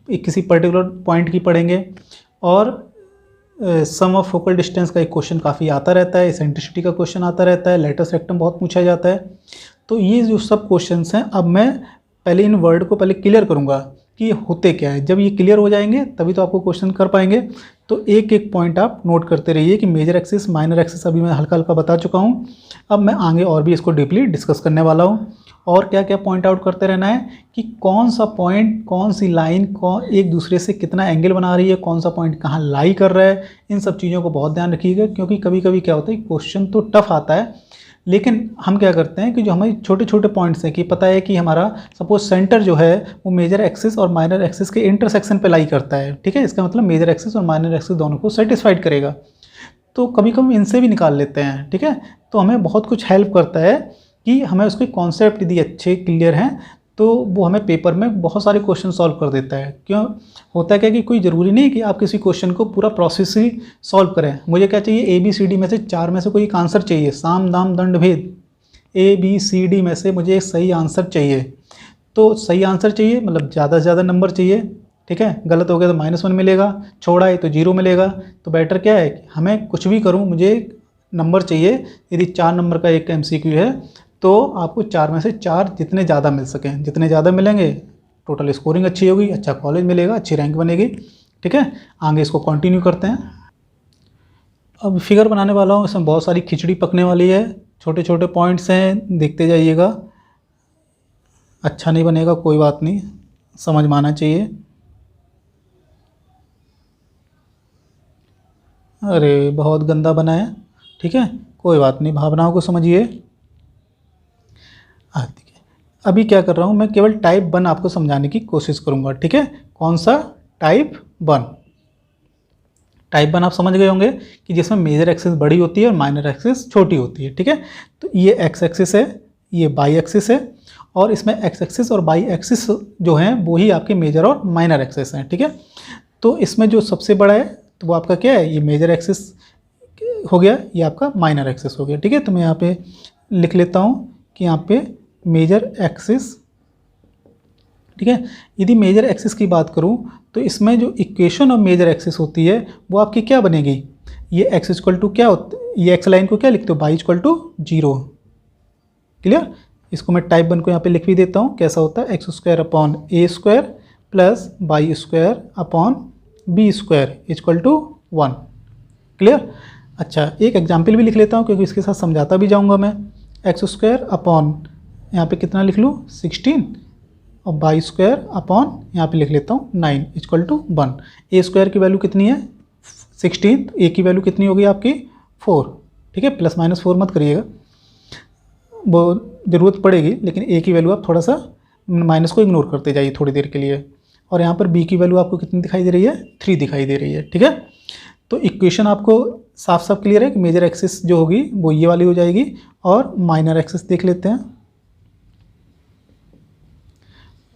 किसी पर्टिकुलर पॉइंट की पढ़ेंगे, और सम ऑफ फोकल डिस्टेंस का एक क्वेश्चन काफ़ी आता रहता है, सेंट्रिसिटी का क्वेश्चन आता रहता है, लेटरल रेक्टम बहुत पूछा जाता है। तो ये जो सब क्वेश्चंस हैं, अब मैं पहले इन वर्ड को पहले क्लियर करूँगा कि ये होते क्या है। जब ये क्लियर हो जाएंगे तभी तो आपको क्वेश्चन कर पाएंगे। तो एक एक पॉइंट आप नोट करते रहिए कि मेजर एक्सिस माइनर एक्सिस अभी मैं हल्का हल्का बता चुका हूँ, अब मैं आगे और भी इसको डीपली डिस्कस करने वाला हूँ। और क्या क्या पॉइंट आउट करते रहना है कि कौन सा पॉइंट, कौन सी लाइन कौन एक दूसरे से कितना एंगल बना रही है, कौन सा पॉइंट कहाँ लाई कर रहा है, इन सब चीज़ों को बहुत ध्यान रखिएगा। क्योंकि कभी कभी क्या होता है क्वेश्चन तो टफ आता है, लेकिन हम क्या करते हैं कि जो हमारे छोटे छोटे पॉइंट्स हैं कि पता है कि हमारा सपोज सेंटर जो है वो मेजर एक्सिस और माइनर एक्सिस के इंटरसेक्शन पे लाई करता है। ठीक है, इसका मतलब मेजर एक्सिस और माइनर एक्सिस दोनों को सेटिस्फाइड करेगा, तो कभी कभी इनसे भी निकाल लेते हैं। ठीक है, तो हमें बहुत कुछ हेल्प करता है कि हमें उसके कॉन्सेप्ट यदि अच्छे क्लियर हैं तो वो हमें पेपर में बहुत सारे क्वेश्चन सॉल्व कर देता है। क्यों होता है क्या कि कोई ज़रूरी नहीं कि आप किसी क्वेश्चन को पूरा प्रोसेस ही सॉल्व करें। मुझे क्या चाहिए, ABCD में से 4 में से कोई एक आंसर चाहिए, साम दाम दंड भेद ABCD में से मुझे एक सही आंसर चाहिए। तो सही आंसर चाहिए मतलब ज़्यादा से ज़्यादा नंबर चाहिए। ठीक है, गलत हो गया तो -1 मिलेगा, छोड़ा है तो 0 मिलेगा। तो बेटर क्या है कि हमें कुछ भी करूँ मुझे नंबर चाहिए। यदि 4 नंबर का एक MCQ है तो आपको 4 में से 4 जितने ज़्यादा मिल सकें, जितने ज़्यादा मिलेंगे टोटल स्कोरिंग अच्छी होगी, अच्छा कॉलेज मिलेगा, अच्छी रैंक बनेगी। ठीक है, आगे इसको कंटिन्यू करते हैं। अब फिगर बनाने वाला हूँ, इसमें बहुत सारी खिचड़ी पकने वाली है, छोटे छोटे पॉइंट्स हैं, देखते जाइएगा। अच्छा नहीं बनेगा कोई बात नहीं, समझ में आना चाहिए। अरे बहुत गंदा बना है, ठीक है, कोई बात नहीं, भावनाओं को समझिए। ठीक है, अभी क्या कर रहा हूँ मैं, केवल टाइप 1 आपको समझाने की कोशिश करूँगा, ठीक है। कौन सा? टाइप 1। टाइप 1 आप समझ गए होंगे कि जिसमें मेजर एक्सिस बड़ी होती है और माइनर एक्सिस छोटी होती है, ठीक है। तो ये एक्स एक्सिस है, ये बाई एक्सिस है, और इसमें एक्स एक्सिस और बाई एक्सिस जो हैं वो ही आपके मेजर और माइनर एक्सिस हैं, ठीक है। तो इसमें जो सबसे बड़ा है तो वो आपका क्या है, ये मेजर एक्सिस हो गया, ये आपका माइनर एक्सिस हो गया, ठीक है। तो मैं यहाँ पे लिख लेता हूँ कि यहाँ पे मेजर एक्सिस, ठीक है। यदि मेजर एक्सिस की बात करूँ तो इसमें जो इक्वेशन ऑफ मेजर एक्सिस होती है वो आपकी क्या बनेगी, ये एक्स इक्वल टू क्या होता है, ये एक्स लाइन को क्या लिखते हो, बाई इक्वल टू 0। क्लियर? इसको मैं टाइप 1 को यहाँ पे लिख भी देता हूँ, कैसा होता है, x square upon a square plus y square upon b square equal to 1। Clear? अच्छा, एक एग्जाम्पल भी लिख लेता हूँ क्योंकि इसके साथ समझाता भी जाऊँगा मैं। एक्स स्क्वायर अपॉन यहाँ पे कितना लिख लूँ, 16, और बाई स्क्वायर अपॉन यहाँ पे लिख लेता हूँ 9 इक्वल टू 1। ए स्क्वायर की वैल्यू कितनी है, 16, तो ए की वैल्यू कितनी होगी आपकी, 4, ठीक है। प्लस माइनस 4 मत करिएगा, वो ज़रूरत पड़ेगी, लेकिन ए की वैल्यू आप थोड़ा सा माइनस को इग्नोर करते जाइए थोड़ी देर के लिए। और यहाँ पर बी की वैल्यू आपको कितनी दिखाई दे रही है, 3 दिखाई दे रही है, ठीक है। तो इक्वेशन आपको साफ साफ क्लियर है कि मेजर एक्सिस जो होगी वो ये वाली हो जाएगी, और माइनर एक्सिस देख लेते हैं।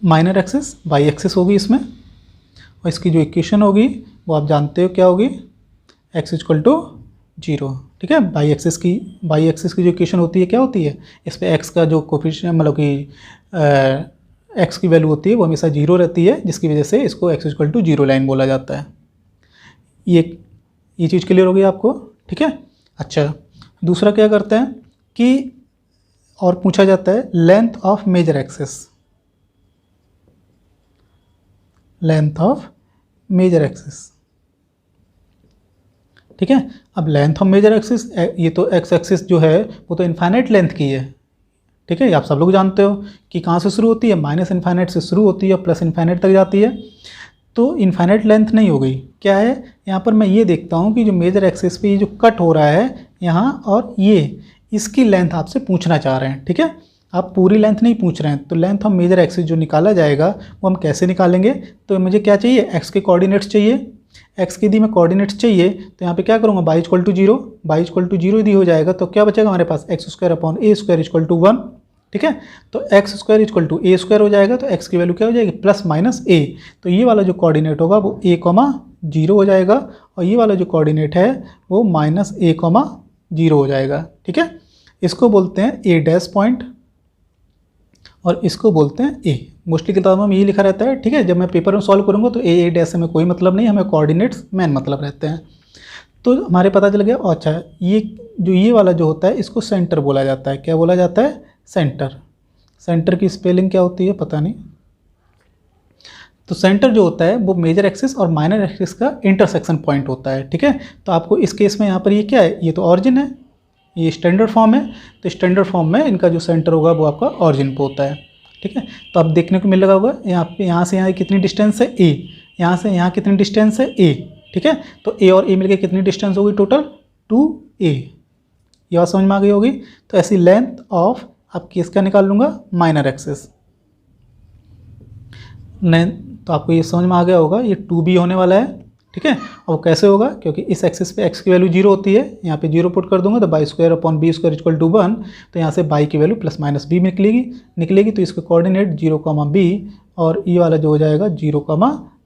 माइनर एक्सिस बाई एक्सिस होगी इसमें, और इसकी जो इक्वेशन होगी वो आप जानते हो क्या होगी, एक्स इक्वल टू 0, ठीक है। बाई एक्सिस की जो इक्वेशन होती है क्या होती है, इस पर एक्स का जो कोफिशिएंट मतलब कि एक्स की वैल्यू होती है वो हमेशा 0 रहती है, जिसकी वजह से इसको एक्स इक्वल टू 0 लाइन बोला जाता है। ये चीज़ क्लियर हो गई आपको, ठीक है। अच्छा, दूसरा क्या करते हैं कि और पूछा जाता है length of major axis, length of major axis, ठीक है। अब लेंथ ऑफ मेजर एक्सिस, ये तो एक्स एक्सिस जो है वो तो इनफाइनाइट लेंथ की है, ठीक है। आप सब लोग जानते हो कि कहाँ से शुरू होती है, माइनस इनफाइनाइट से शुरू होती है और प्लस इनफाइनाइट तक जाती है। तो इनफाइनाइट लेंथ नहीं हो गई, क्या है यहाँ पर मैं ये देखता हूँ कि जो मेजर एक्सिस पे ये जो कट हो रहा है यहाँ, और ये इसकी लेंथ आपसे पूछना चाह रहे हैं, ठीक है। आप पूरी लेंथ नहीं पूछ रहे हैं, तो लेंथ ऑफ मेजर एक्सिस जो निकाला जाएगा वो हम कैसे निकालेंगे, तो मुझे क्या चाहिए, एक्स के कोऑर्डिनेट्स चाहिए। एक्स की यदि मैं कोऑर्डिनेट्स चाहिए तो यहाँ पे क्या करूँगा, y equal to 0, y equal to 0 यदि हो जाएगा तो क्या बचेगा हमारे पास, x square upon a square equal to 1, ठीक है। तो x square equal to a square हो जाएगा, तो एक्स की वैल्यू क्या हो जाएगी, प्लस माइनस ए। तो ये वाला जो कोऑर्डिनेट होगा वो a, 0 हो जाएगा, और ये वाला जो कोऑर्डिनेट है वो माइनस a, 0 हो जाएगा, ठीक है। इसको बोलते हैं ए डैश पॉइंट, और इसको बोलते हैं ए। मोस्टली किताबों में ये लिखा रहता है, ठीक है। जब मैं पेपर में सॉल्व करूँगा तो ए डैश से हमें कोई मतलब नहीं, हमें कोऑर्डिनेट्स मेन मतलब रहते हैं। तो हमारे पता चल गया। और अच्छा, ये वाला जो होता है इसको सेंटर बोला जाता है, क्या बोला जाता है, सेंटर। सेंटर की स्पेलिंग क्या होती है पता नहीं। तो सेंटर जो होता है वो मेजर एक्सिस और माइनर एक्सिस का इंटरसेक्शन पॉइंट होता है, ठीक है। तो आपको इस केस में यहाँ पर ये क्या है, ये तो ऑरिजिन है, ये स्टैंडर्ड फॉर्म है, तो स्टैंडर्ड फॉर्म में इनका जो सेंटर होगा वो आपका ऑरिजिन पे होता है, ठीक है। तो आप देखने को मिल रहा होगा यहाँ पे, यहाँ से यहाँ कितनी डिस्टेंस है ए, यहाँ से यहाँ कितनी डिस्टेंस है ए, ठीक है। तो ए और ए मिलकर कितनी डिस्टेंस होगी टोटल, 2a। ये बात समझ में आ गई होगी। तो ऐसी लेंथ ऑफ आपकी इसका निकाल लूँगा माइनर एक्सिस लेंथ, तो आपको ये समझ में आ गया होगा, ये 2b होने वाला है, ठीक है। और वो कैसे होगा, क्योंकि इस एक्सिस पे x की वैल्यू 0 होती है, यहाँ पे 0 पुट कर दूंगा तो y square upon b square equal to 1, तो यहाँ से बाई की वैल्यू प्लस माइनस b निकलेगी। तो इसके कोऑर्डिनेट 0, b, और ये वाला जो हो जाएगा 0,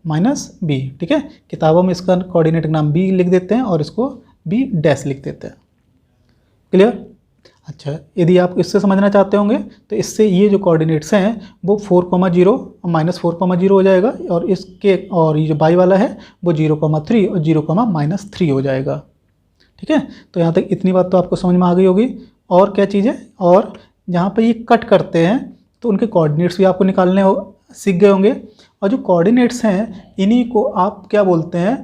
-b, ठीक है। किताबों में इसका कोऑर्डिनेट का नाम b लिख देते हैं और इसको b डैश लिख देते हैं। क्लियर? अच्छा, यदि आप इससे समझना चाहते होंगे तो इससे ये जो कोऑर्डिनेट्स हैं वो 4, 0 और -4, 0 हो जाएगा, और इसके और ये जो बाई वाला है वो 0, 3 और 0, -3 हो जाएगा, ठीक है। तो यहाँ तक इतनी बात तो आपको समझ में आ गई होगी। और क्या चीज़ है, और जहाँ पर ये कट करते हैं तो उनके कोऑर्डिनेट्स भी आपको निकालने सीख गए होंगे, और जो कोऑर्डिनेट्स हैं इन्हीं को आप क्या बोलते हैं,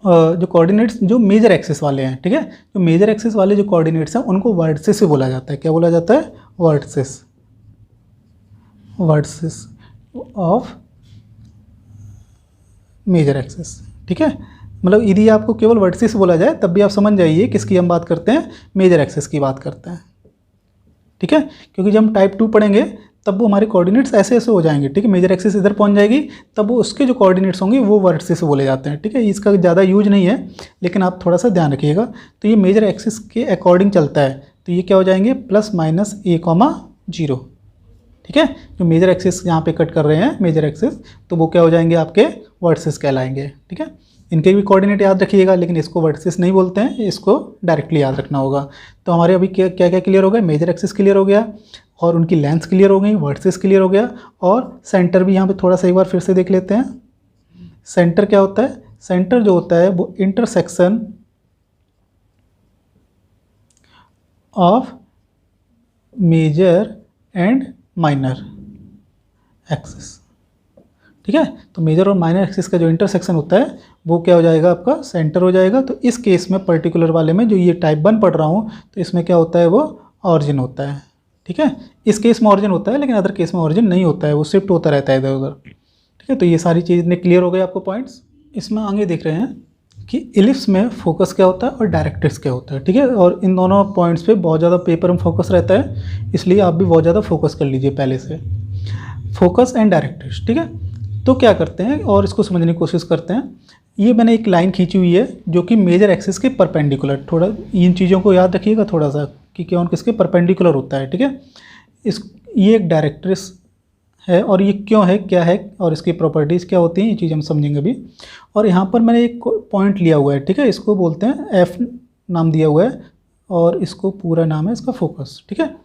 जो कोऑर्डिनेट्स जो मेजर एक्सिस वाले हैं, ठीक है। जो मेजर एक्सिस वाले जो कोऑर्डिनेट्स हैं उनको वर्टिसेस से बोला जाता है, क्या बोला जाता है, वर्टिसेस ऑफ मेजर एक्सिस, ठीक है। मतलब यदि आपको केवल वर्टिसेस बोला जाए तब भी आप समझ जाइए किसकी हम बात करते हैं, मेजर एक्सिस की बात करते हैं, ठीक है। क्योंकि जब हम टाइप 2 पढ़ेंगे तब वो हमारे कोऑर्डिनेट्स ऐसे ऐसे हो जाएंगे, ठीक है। मेजर एक्सिस इधर पहुंच जाएगी तब वो उसके जो कोऑर्डिनेट्स होंगे वो वर्टिसेस बोले जाते हैं, ठीक है। इसका ज़्यादा यूज नहीं है लेकिन आप थोड़ा सा ध्यान रखिएगा। तो ये मेजर एक्सिस के अकॉर्डिंग चलता है, तो ये क्या हो जाएंगे +-a,0, ठीक है। जो मेजर एक्सिस यहाँ पे कट कर रहे हैं मेजर एक्सिस, तो वो क्या हो जाएंगे आपके वर्टिसेस कहलाएंगे, ठीक है। इनके भी कोऑर्डिनेट याद रखिएगा, लेकिन इसको वर्टिसेस नहीं बोलते हैं, इसको डायरेक्टली याद रखना होगा। तो हमारे अभी क्या क्या क्लियर हो गया, मेजर एक्सिस क्लियर हो गया और उनकी लेंथ क्लियर हो गई, वर्टिसेस क्लियर हो गया, और सेंटर भी यहाँ पे थोड़ा सा एक बार फिर से देख लेते हैं। सेंटर क्या होता है, सेंटर जो होता है वो intersection of major and minor axis, ठीक है। तो मेजर और माइनर एक्सिस का जो इंटरसेक्शन होता है वो क्या हो जाएगा, आपका सेंटर हो जाएगा। तो इस केस में पर्टिकुलर वाले में जो ये टाइप 1 पढ़ रहा हूँ, तो इसमें क्या होता है, वो ऑरिजिन होता है, ठीक है। इस केस में ऑरिजिन होता है लेकिन अदर केस में ऑरिजिन नहीं होता है, वो शिफ्ट होता रहता है इधर उधर, ठीक है। तो ये सारी चीज़ें क्लियर हो गए आपको पॉइंट्स। इसमें आगे देख रहे हैं कि इलिप्स में फोकस क्या होता है और डायरेक्ट्रिक्स क्या होता है, ठीक है। और इन दोनों पॉइंट्स पे बहुत ज़्यादा पेपर में फोकस रहता है, इसलिए आप भी बहुत ज़्यादा फोकस कर लीजिए पहले से, फोकस एंड डायरेक्ट्रिक्स, ठीक है। तो क्या करते हैं और इसको समझने की कोशिश करते हैं। ये मैंने एक लाइन खींची हुई है जो कि मेजर एक्सिस के परपेंडिकुलर, थोड़ा इन चीज़ों को याद रखिएगा थोड़ा सा कि कौन किसके परपेंडिकुलर होता है, ठीक है। ये एक डायरेक्ट्रिक्स है और ये क्यों है, क्या है और इसकी प्रॉपर्टीज़ क्या होती हैं, ये चीज़ हम समझेंगे अभी। और यहाँ पर मैंने एक पॉइंट लिया हुआ है, ठीक है, इसको बोलते हैं एफ नाम दिया हुआ है और इसको पूरा नाम है इसका फोकस, ठीक है।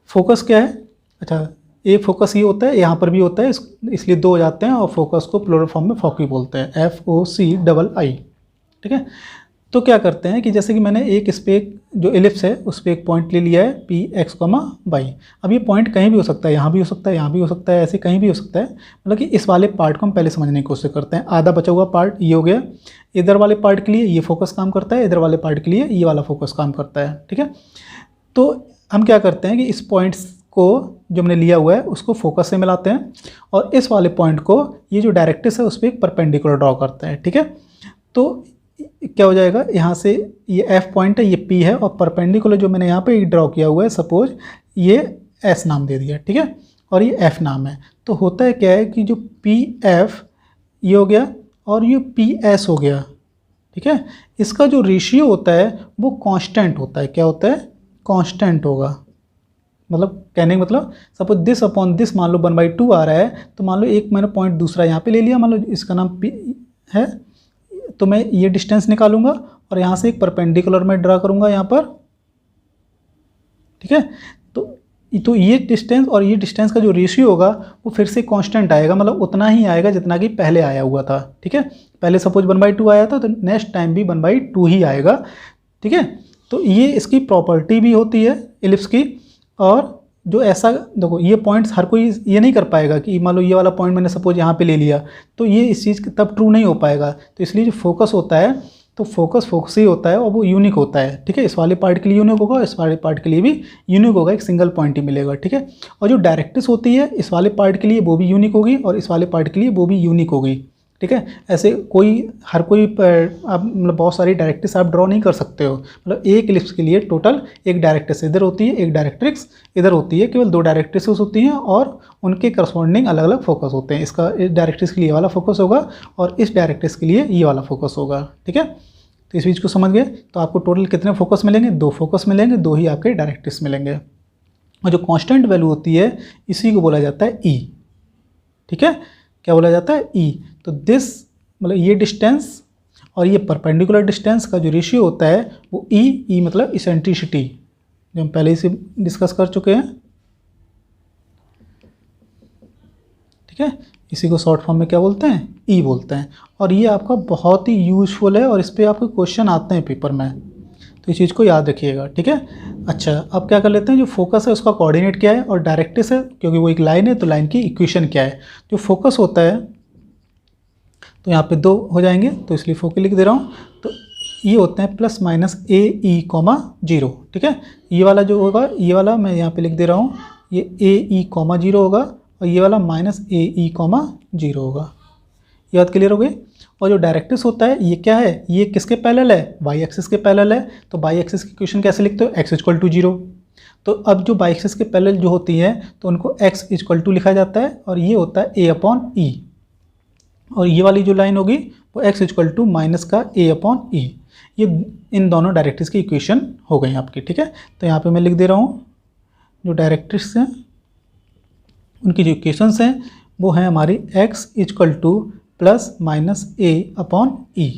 फोकस क्या है, अच्छा ए फोकस ये होता है, यहाँ पर भी होता है, इसलिए 2 हो जाते हैं और फोकस को प्लूरल फॉर्म में फोकी बोलते हैं, FOCII, ठीक है। तो क्या करते हैं कि जैसे कि मैंने एक इस पे जो एलिप्स है उस पर एक पॉइंट ले लिया है PX, Y। अब ये पॉइंट कहीं भी हो सकता है, यहाँ भी हो सकता है, यहाँ भी हो सकता है, ऐसे कहीं भी हो सकता है। मतलब कि इस वाले पार्ट को हम पहले समझने की कोशिश करते हैं। आधा बचा हुआ पार्ट ये हो गया, इधर वाले पार्ट के लिए ये फोकस काम करता है, इधर वाले पार्ट के लिए ये वाला फोकस काम करता है, ठीक है। तो हम क्या करते हैं कि इस पॉइंट्स को जो हमने लिया हुआ है उसको फोकस से मिलाते हैं और इस वाले पॉइंट को ये जो डायरेक्ट्रिक्स है उस पर एक परपेंडिकुलर ड्रॉ करते हैं, ठीक है। तो क्या हो जाएगा, यहाँ से ये F पॉइंट है, ये P है और परपेंडिकुलर जो मैंने यहाँ पे ड्रॉ किया हुआ है, सपोज ये S नाम दे दिया, ठीक है, और ये F नाम है। तो होता है क्या है कि जो PF ये हो गया और ये PS हो गया, ठीक है। इसका जो रेशियो होता है वो कांस्टेंट होता है, क्या होता है, कांस्टेंट होगा। मतलब कहने का मतलब सपोज दिस अपॉन दिस मान लो 1/2 आ रहा है, तो मान लो एक मैंने पॉइंट दूसरा यहाँ पे ले लिया, मान लो इसका नाम P है, तो मैं ये डिस्टेंस निकालूंगा और यहाँ से एक परपेंडिकुलर में ड्रा करूंगा यहाँ पर, ठीक है। तो ये डिस्टेंस और ये डिस्टेंस का जो रेशियो होगा वो फिर से कांस्टेंट आएगा, मतलब उतना ही आएगा जितना कि पहले आया हुआ था, ठीक है। पहले सपोज 1/2 आया था तो नेक्स्ट टाइम भी 1/2 ही आएगा, ठीक है। तो ये इसकी प्रॉपर्टी भी होती है इलिप्स की। और जो ऐसा देखो ये पॉइंट्स हर कोई ये नहीं कर पाएगा कि मान लो ये वाला पॉइंट मैंने सपोज यहाँ पे ले लिया, तो ये इस चीज़ तब ट्रू नहीं हो पाएगा। तो इसलिए जो फोकस होता है तो फोकस ही होता है और वो यूनिक होता है, ठीक है। इस वाले पार्ट के लिए यूनिक होगा, इस वाले पार्ट के लिए भी यूनिक होगा, एक सिंगल पॉइंट ही मिलेगा, ठीक है। और जो डायरेक्ट्रिक्स होती है इस वाले पार्ट के लिए वो भी यूनिक होगी और इस वाले पार्ट के लिए वो भी यूनिक होगी, ठीक है। ऐसे हर कोई आप मतलब बहुत सारी डायरेक्ट्रिक्स आप ड्रॉ नहीं कर सकते हो। मतलब एक इलिप्स के लिए टोटल एक डायरेक्ट्रिक्स इधर होती है, एक डायरेक्ट्रिक्स इधर होती है, केवल 2 डायरेक्ट्रिक्स होती हैं और उनके करस्पॉन्डिंग अलग अलग फोकस होते हैं। इसका इस डायरेक्ट्रिक्स के लिए वाला फोकस होगा और इस डायरेक्ट्रिक्स के लिए ये वाला फोकस होगा, ठीक है। तो इस चीज़ को समझ गए। तो आपको टोटल कितने फोकस मिलेंगे, 2 फोकस मिलेंगे, 2 ही आपके डायरेक्ट्रिक्स मिलेंगे। और जो कांस्टेंट वैल्यू होती है इसी को बोला जाता है E, ठीक है। क्या बोला जाता है, E। तो दिस मतलब ये डिस्टेंस और ये परपेंडिकुलर डिस्टेंस का जो रेशियो होता है वो E मतलब इसेंट्रिसिटी, जो हम पहले से डिस्कस कर चुके हैं, ठीक है। इसी को शॉर्ट फॉर्म में क्या बोलते हैं, E बोलते हैं। और ये आपका बहुत ही यूजफुल है और इस पर आपके क्वेश्चन आते हैं पेपर में, तो इस चीज़ को याद रखिएगा, ठीक है। अच्छा, अब क्या कर लेते हैं, जो फोकस है उसका कोऑर्डिनेट क्या है और डायरेक्ट्रिक्स है क्योंकि वो एक लाइन है तो लाइन की इक्वेशन क्या है। जो फोकस होता है तो यहाँ पे 2 हो जाएंगे, तो इसलिए फोकस लिख दे रहा हूँ। तो ये होते हैं +-AE, 0, ठीक है। ये वाला जो होगा, ये वाला मैं यहाँ पे लिख दे रहा हूँ, ये AE, 0 होगा और ये वाला -AE, 0 होगा। ये बात क्लियर हो गई। और जो डायरेक्ट्रिक्स होता है ये क्या है, ये किसके पैरेलल है, वाई एक्सिस के पैरेलल है। तो वाई एक्सिस की इक्वेशन कैसे लिखते हो, x इक्वल टू 0। तो अब जो वाई एक्सिस के पैरेलल जो होती है तो उनको x इक्वल टू लिखा जाता है और ये होता है a अपॉन ई। और ये वाली जो लाइन होगी वो x इक्वल टू माइनस का a अपॉन ई। ये इन दोनों डायरेक्ट्रिक्स की इक्वेशन हो गई आपकी, ठीक है। तो यहाँ पे मैं लिख दे रहा हूँ जो डायरेक्ट्रिक्स हैं उनकी जो इक्वेशंस हैं वो हैं हमारी x equal to plus minus a upon e,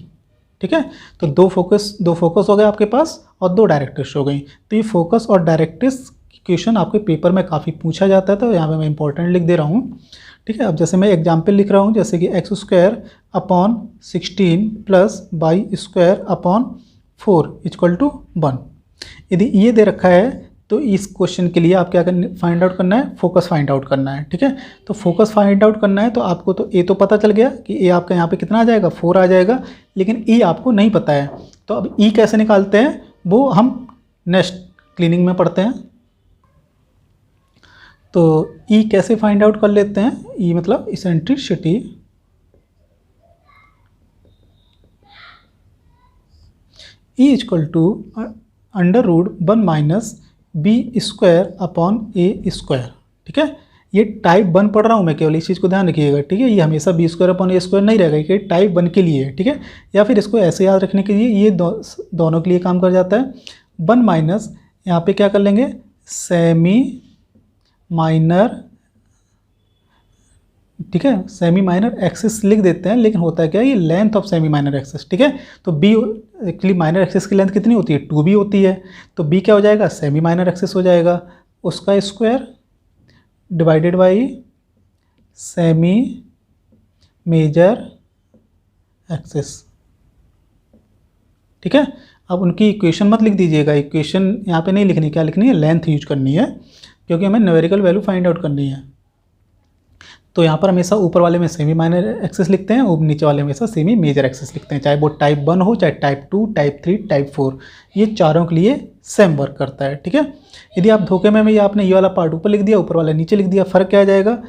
ठीक है। तो दो फोकस हो गए आपके पास और दो डायरेक्ट्रिक्स हो गई। तो ये फोकस और डायरेक्ट्रिक्स इक्वेशन आपके पेपर में काफ़ी पूछा जाता है, तो यहाँ पे मैं इंपॉर्टेंट लिख दे रहा हूँ, ठीक है। अब जैसे मैं एग्जाम्पल लिख रहा हूँ, जैसे कि x square upon 16 plus y square upon 4 equal to 1। यदि ये दे रखा है तो इस क्वेश्चन के लिए आप क्या फाइंड आउट करना है, फोकस फाइंड आउट करना है, ठीक है। तो फोकस फाइंड आउट करना है तो आपको तो ए तो पता चल गया कि ए आपका यहाँ पे कितना आ जाएगा, 4 आ जाएगा, लेकिन ई आपको नहीं पता है। तो अब ई कैसे निकालते हैं वो हम नेक्स्ट क्लीनिंग में पढ़ते हैं। तो ई कैसे फाइंड आउट कर लेते हैं, ई मतलब eccentricity, e equal to under root 1 minus b square upon a square, ठीक है। ये टाइप 1 पढ़ रहा हूँ मैं, केवल इस चीज़ को ध्यान रखिएगा, ठीक है। ये हमेशा B square upon a square नहीं रहेगा, ये टाइप 1 के लिए है, ठीक है। या फिर इसको ऐसे याद रखने के लिए ये दोनों के लिए काम कर जाता है। 1 माइनस यहाँ पे क्या कर लेंगे, सेमी माइनर, ठीक है, सेमी माइनर एक्सिस लिख देते हैं, लेकिन होता है क्या, ये length of semi minor axis, ठीक है। तो बी एक्चुअली माइनर एक्सिस की लेंथ कितनी होती है, 2b होती है। तो बी क्या हो जाएगा, सेमी माइनर एक्सिस हो जाएगा, उसका square divided by semi major axis, ठीक है। अब उनकी इक्वेशन मत लिख दीजिएगा, इक्वेशन यहाँ पे नहीं लिखनी, क्या लिखनी है, लेंथ यूज करनी है, क्योंकि हमें न्यूमेरिकल वैल्यू फाइंड आउट करनी है। तो यहाँ पर हमेशा ऊपर वाले में सेमी माइनर एक्सिस लिखते हैं और नीचे वाले में हमेशा सेमी मेजर एक्सिस लिखते हैं, चाहे वो टाइप 1 हो, चाहे टाइप 2, टाइप 3, टाइप 4, ये चारों के लिए सेम वर्क करता है, ठीक है। यदि आप धोखे में ये आपने ये वाला पार्ट ऊपर लिख दिया, ऊपर वाला नीचे लिख दिया, फ़र्क क्या आ जाएगा,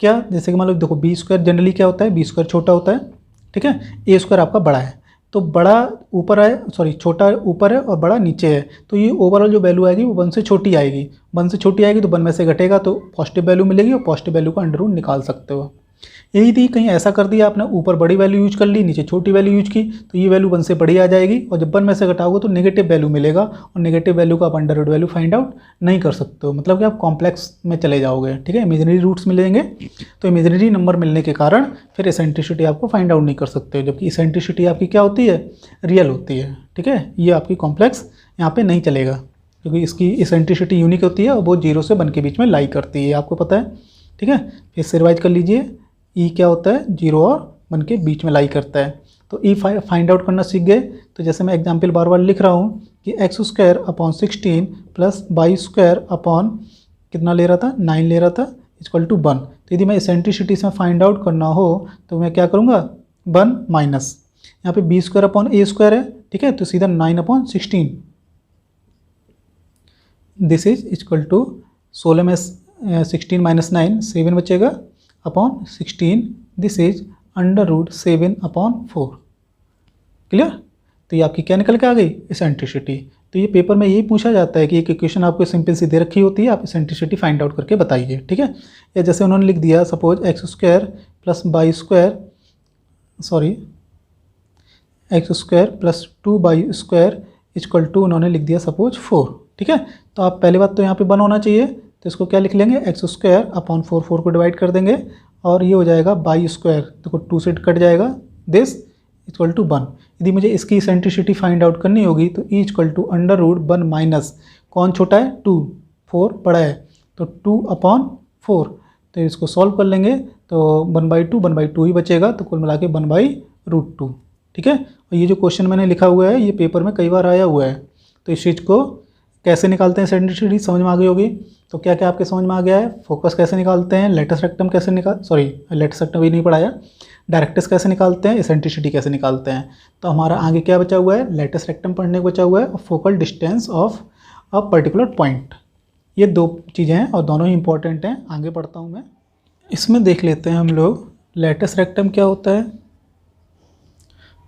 क्या, जैसे कि मान लो देखो बी स्क्वायर जनरली क्या होता है, बी स्क्वायर छोटा होता है, ठीक है, ए स्क्वायर आपका बड़ा है, तो बड़ा ऊपर है, सॉरी छोटा ऊपर है और बड़ा नीचे है, तो ये ओवरऑल जो वैल्यू आएगी वो 1 से छोटी आएगी, 1 से छोटी आएगी तो 1 में से घटेगा तो पॉजिटिव वैल्यू मिलेगी और पॉजिटिव वैल्यू का अंडर रूट निकाल सकते हो। यही थी, कहीं ऐसा कर दिया आपने, ऊपर बड़ी वैल्यू यूज कर ली, नीचे छोटी वैल्यू यूज की, तो ये वैल्यू 1 से बड़ी आ जाएगी और जब 1 में से घटाओगे तो नेगेटिव वैल्यू मिलेगा और नेगेटिव वैल्यू का आप under root value find out नहीं कर सकते हो, मतलब कि आप कॉम्प्लेक्स में चले जाओगे, ठीक है। इमेजिनरी रूट्स मिलेंगे तो इमेजिनरी नंबर मिलने के कारण फिर इसेंट्रिसिटी आपको फाइंड आउट नहीं कर सकते हो, जबकि इसेंट्रिसिटी आपकी क्या होती है, रियल होती है, ठीक है। ये आपकी कॉम्प्लेक्स यहाँ पर नहीं चलेगा, क्योंकि इसकी इसेंट्रिसिटी यूनिक होती है और वो 0 से 1 के बीच में लाई करती है, आपको पता है, ठीक है। फिर से रिवाइज कर लीजिए, ई क्या होता है, 0 और 1 के बीच में लाई करता है। तो ई फाइंड आउट करना सीख गए। तो जैसे मैं एग्जांपल बार बार लिख रहा हूँ कि x square upon 16 plus y square upon कितना ले रहा था, 9 ले रहा था, इक्वल टू 1। तो यदि मैं इसेंट्रिसिटी से फाइंड आउट करना हो तो मैं क्या करूँगा, 1 माइनस यहाँ पे b square upon a square है, ठीक है, तो सीधा 9 upon 16, this is equal to 16 में 16 माइनस 9 7 बचेगा upon 16, this is under root 7 upon 4, clear. तो ये आपकी क्या निकल के आ गई, इसेंट्रिसिटी। तो ये पेपर में यही पूछा जाता है कि एक इक्वेशन आपको सिंपल सी दे रखी होती है, आप इसेंट्रिसिटी फाइंड आउट करके बताइए, ठीक है। या जैसे उन्होंने लिख दिया suppose x square plus y square, sorry x square plus 2 y square equal to उन्होंने लिख दिया सपोज 4, ठीक है। तो आप पहले बात तो यहाँ पे 1 होना चाहिए, तो इसको क्या लिख लेंगे, एक्स स्क्वायर अपॉन 4 को डिवाइड कर देंगे और ये हो जाएगा वाई स्क्वायर, देखो 2 से कट जाएगा, दिस इक्वल टू 1। यदि मुझे इसकी इसेंट्रिसिटी फाइंड आउट करनी होगी तो e equal to under root 1 minus, कौन छोटा है, 2, 4 बड़ा है, तो 2 अपॉन 4, तो इसको सॉल्व कर लेंगे तो 1/2 ही बचेगा, तो कुल मिला के 1/√2, ठीक है। और ये जो क्वेश्चन मैंने लिखा हुआ है ये पेपर में कई बार आया हुआ है, तो इस चीज़ को कैसे निकालते हैं इसेंट्रिसिटी समझ में आ गई होगी। तो क्या क्या आपके समझ में आ गया है, फोकस कैसे निकालते हैं, लेटस रेक्टम कैसे लेटस रेक्टम भी नहीं पढ़ाया, डायरेक्ट्रिक्स कैसे निकालते हैं, इसेंट्रिसिटी कैसे निकालते हैं। तो हमारा आगे क्या बचा हुआ है, लेटस रेक्टम पढ़ने को बचा हुआ है और focal distance of a particular point, ये 2 चीज़ें हैं और दोनों ही इंपॉर्टेंट हैं। आगे बढ़ता हूँ मैं, इसमें देख लेते हैं हम लोग लेटस रेक्टम क्या होता है।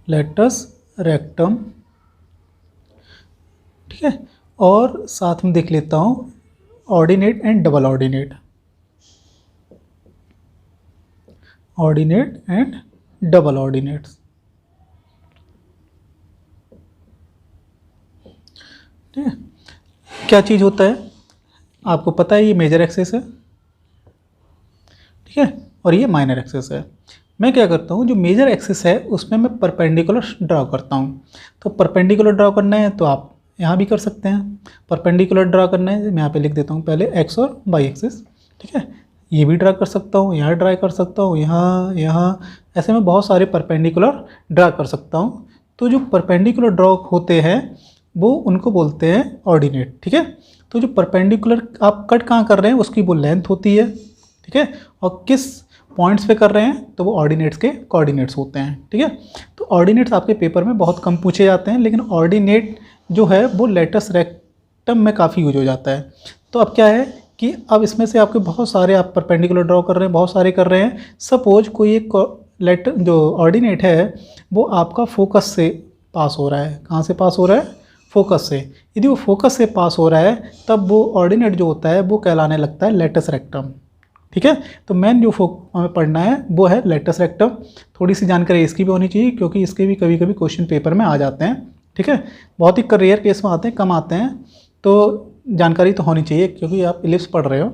लेटस रेक्टम, ठीक है। और साथ में देख लेता हूँ ordinate and double ordinate, ordinate and double ordinates, ठीक है। क्या चीज़ होता है आपको पता है, ये मेजर एक्सिस है, ठीक है, और ये माइनर एक्सिस है। मैं क्या करता हूँ, जो मेजर एक्सिस है उसमें मैं परपेंडिकुलर ड्रॉ करता हूँ। तो परपेंडिकुलर ड्रॉ करना है तो आप यहाँ भी कर सकते हैं। परपेंडिकुलर ड्रॉ करना है, मैं यहाँ पे लिख देता हूँ पहले एक्स और वाई एक्सिस, ठीक है। ये भी ड्रा कर सकता हूँ, यहाँ ड्रा कर सकता हूँ, यहाँ ऐसे में बहुत सारे परपेंडिकुलर ड्रा कर सकता हूँ। तो जो परपेंडिकुलर ड्रॉ होते हैं वो उनको बोलते हैं ऑर्डिनेट, ठीक है। तो जो परपेंडिकुलर आप कट कहाँ कर रहे हैं उसकी वो लेंथ होती है, ठीक है, और किस पॉइंट्स पे कर रहे हैं तो वो ऑर्डिनेट्स के कोऑर्डिनेट्स होते हैं, ठीक है। तो ऑर्डिनेट्स आपके पेपर में बहुत कम पूछे जाते हैं, लेकिन ऑर्डिनेट जो है वो लेटस रेक्टम में काफ़ी यूज हो जाता है। तो अब क्या है कि अब इसमें से आपके बहुत सारे आप परपेंडिकुलर ड्रॉ कर रहे हैं, बहुत सारे कर रहे हैं। सपोज कोई एक लेटर जो ऑर्डिनेट है वो आपका फोकस से पास हो रहा है। कहाँ से पास हो रहा है? फोकस से। यदि वो फोकस से पास हो रहा है तब वो ऑर्डिनेट जो होता है वो कहलाने लगता है लेटस रेक्टम, ठीक है। तो मेन जो हमें पढ़ना है वो है लेटस रेक्टम। थोड़ी सी जानकारी इसकी भी होनी चाहिए क्योंकि इसके भी कभी कभी क्वेश्चन पेपर में आ जाते हैं, ठीक है। बहुत ही रेयर केस में आते हैं, कम आते हैं, तो जानकारी तो होनी चाहिए क्योंकि आप इलिप्स पढ़ रहे हो।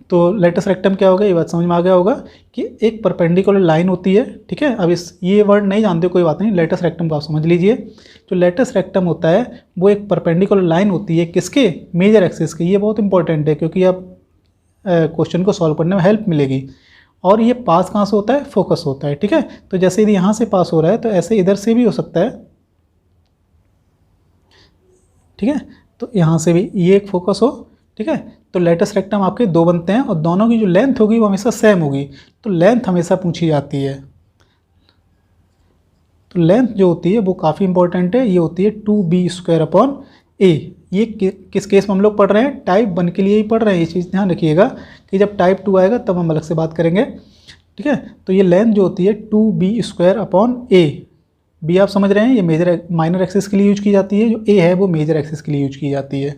तो लेटस रेक्टम क्या होगा ये बात समझ में आ गया होगा कि एक परपेंडिकुलर लाइन होती है, ठीक है। अब ये वर्ड नहीं जानते कोई बात नहीं, लेटस रेक्टम को आप समझ लीजिए। जो लेटस रेक्टम होता है वो एक परपेंडिकुलर लाइन होती है, किसके? मेजर एक्सिस के। ये बहुत इंपॉर्टेंट है क्योंकि आप क्वेश्चन को सॉल्व करने में हेल्प मिलेगी। और ये पास कहाँ से होता है? फोकस होता है, ठीक है। तो जैसे यदि यहाँ से पास हो रहा है तो ऐसे इधर से भी हो सकता है, ठीक है। तो यहाँ से भी ये एक फोकस हो, ठीक है। तो लेटस रेक्टम आपके दो बनते हैं और दोनों की जो लेंथ होगी वो हमेशा सेम होगी। तो लेंथ हमेशा पूछी जाती है। तो लेंथ जो होती है वो काफ़ी इंपॉर्टेंट है, ये होती है 2b² a। ये किस केस में हम लोग पढ़ रहे हैं? टाइप 1 के लिए ही पढ़ रहे हैं। ये चीज़ ध्यान रखिएगा कि जब टाइप 2 आएगा तब हम अलग से बात करेंगे, ठीक है। तो ये लेंथ जो होती है 2b² a। बी आप समझ रहे हैं, ये माइनर एक्सिस के लिए यूज की जाती है, जो ए है वो मेजर एक्सिस के लिए यूज की जाती है,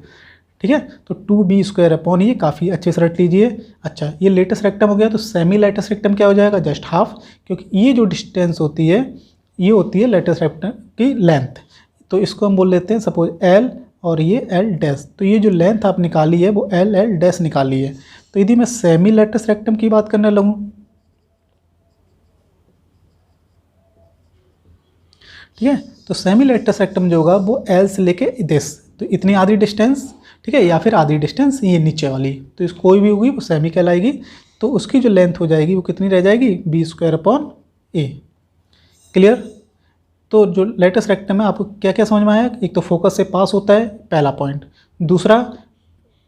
ठीक है। तो 2b² ये काफ़ी अच्छे से रट लीजिए। अच्छा, ये लेटस रेक्टम हो गया। तो सेमी लेटस रेक्टम क्या हो जाएगा? जस्ट हाफ, क्योंकि ये जो डिस्टेंस होती है ये होती है लेटस रेक्टम की लेंथ। तो इसको हम बोल लेते हैं सपोज l और ये l'। तो ये जो लेंथ आप निकाली है वो l निकाली है। तो यदि मैं सेमी लेटस रेक्टम की बात करने लगूँ, ठीक है, तो सेमी लेटस रेक्टम जो होगा वो L से लेके दिस, तो इतनी आधी डिस्टेंस, ठीक है, या फिर आधी डिस्टेंस ये नीचे वाली, तो इस कोई भी होगी वो सेमी कहलाएगी। तो उसकी जो लेंथ हो जाएगी वो कितनी रह जाएगी? b²/a। क्लियर? तो जो लेटस रेक्टम है आपको क्या क्या समझ में आया? एक तो फोकस से पास होता है, पहला पॉइंट। दूसरा,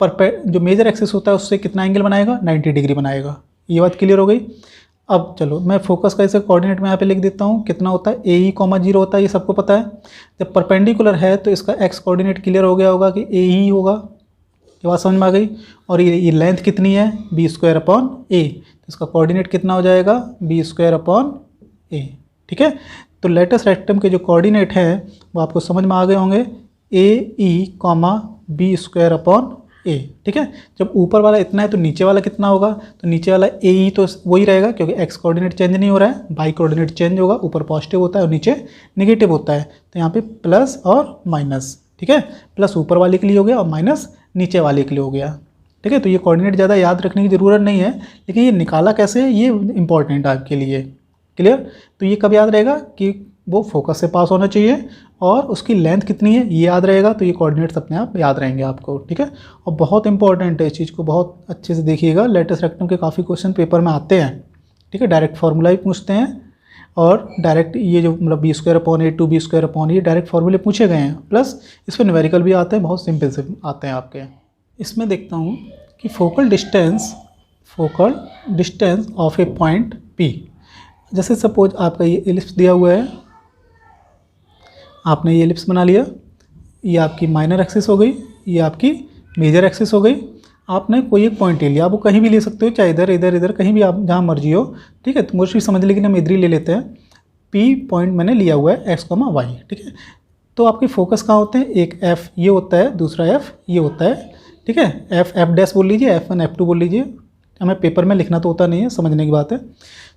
जो मेजर एक्सिस होता है उससे कितना एंगल बनाएगा? 90 डिग्री बनाएगा। ये बात क्लियर हो गई। अब चलो मैं फोकस का इसे कोऑर्डिनेट में यहाँ पे लिख देता हूँ। कितना होता है? AE, 0 होता है, ये सबको पता है। जब परपेंडिकुलर है तो इसका एक्स कोऑर्डिनेट क्लियर हो गया होगा कि AE होगा। ये बात समझ में आ गई। और ये लेंथ कितनी है? b²/a। तो इसका कोऑर्डिनेट कितना हो जाएगा? b²/a, ठीक है। तो लेटस रेक्टम के जो कोऑर्डिनेट हैं वो आपको समझ में आ गए होंगे, AE, b²/a, ठीक है। जब ऊपर वाला इतना है तो नीचे वाला कितना होगा? तो नीचे वाला AE तो वही रहेगा क्योंकि एक्स कोऑर्डिनेट चेंज नहीं हो रहा है, वाई कोऑर्डिनेट चेंज होगा। ऊपर पॉजिटिव होता है और नीचे नेगेटिव होता है। तो यहाँ पे प्लस और माइनस, ठीक है। प्लस ऊपर वाले के लिए हो गया और माइनस नीचे वाले के लिए हो गया, ठीक है। तो ये कोऑर्डिनेट ज़्यादा याद रखने की ज़रूरत नहीं है, लेकिन ये निकाला कैसे है ये इंपॉर्टेंट है आपके लिए। क्लियर? तो ये कब याद रहेगा कि वो फोकस से पास होना चाहिए और उसकी लेंथ कितनी है ये याद रहेगा। तो ये कोऑर्डिनेट्स अपने आप याद रहेंगे आपको, ठीक है। और बहुत इंपॉर्टेंट है, इस चीज़ को बहुत अच्छे से देखिएगा। लेटस रेक्टम के काफ़ी क्वेश्चन पेपर में आते हैं, ठीक है। डायरेक्ट फार्मूला भी पूछते हैं और डायरेक्ट ये जो मतलब b²/a, 2b²/a, ये डायरेक्ट फार्मूले पूछे गए हैं। प्लस इस पर न्यूमेरिकल भी आते हैं, बहुत सिंपल से आते हैं आपके। इसमें देखता हूँ कि focal distance of A point P। जैसे सपोज आपका ये एलिप्स दिया हुआ है, आपने ये एलिप्स बना लिया, ये आपकी माइनर एक्सिस हो गई, ये आपकी मेजर एक्सिस हो गई। आपने कोई एक पॉइंट ले लिया, आप वो कहीं भी ले सकते हो, चाहे इधर इधर इधर कहीं भी, आप जहाँ मर्जी हो, ठीक है। तो मोस्टली समझ लेकिन हम इधर ही ले लेते हैं। पी पॉइंट मैंने लिया हुआ है x, y, ठीक है। तो आपके फोकस कहाँ होते हैं, एक f ये होता है, दूसरा f ये होता है, ठीक है। f डैश बोल लीजिए, f1 f2 बोल लीजिए, हमें पेपर में लिखना तो होता नहीं है, समझने की बात है।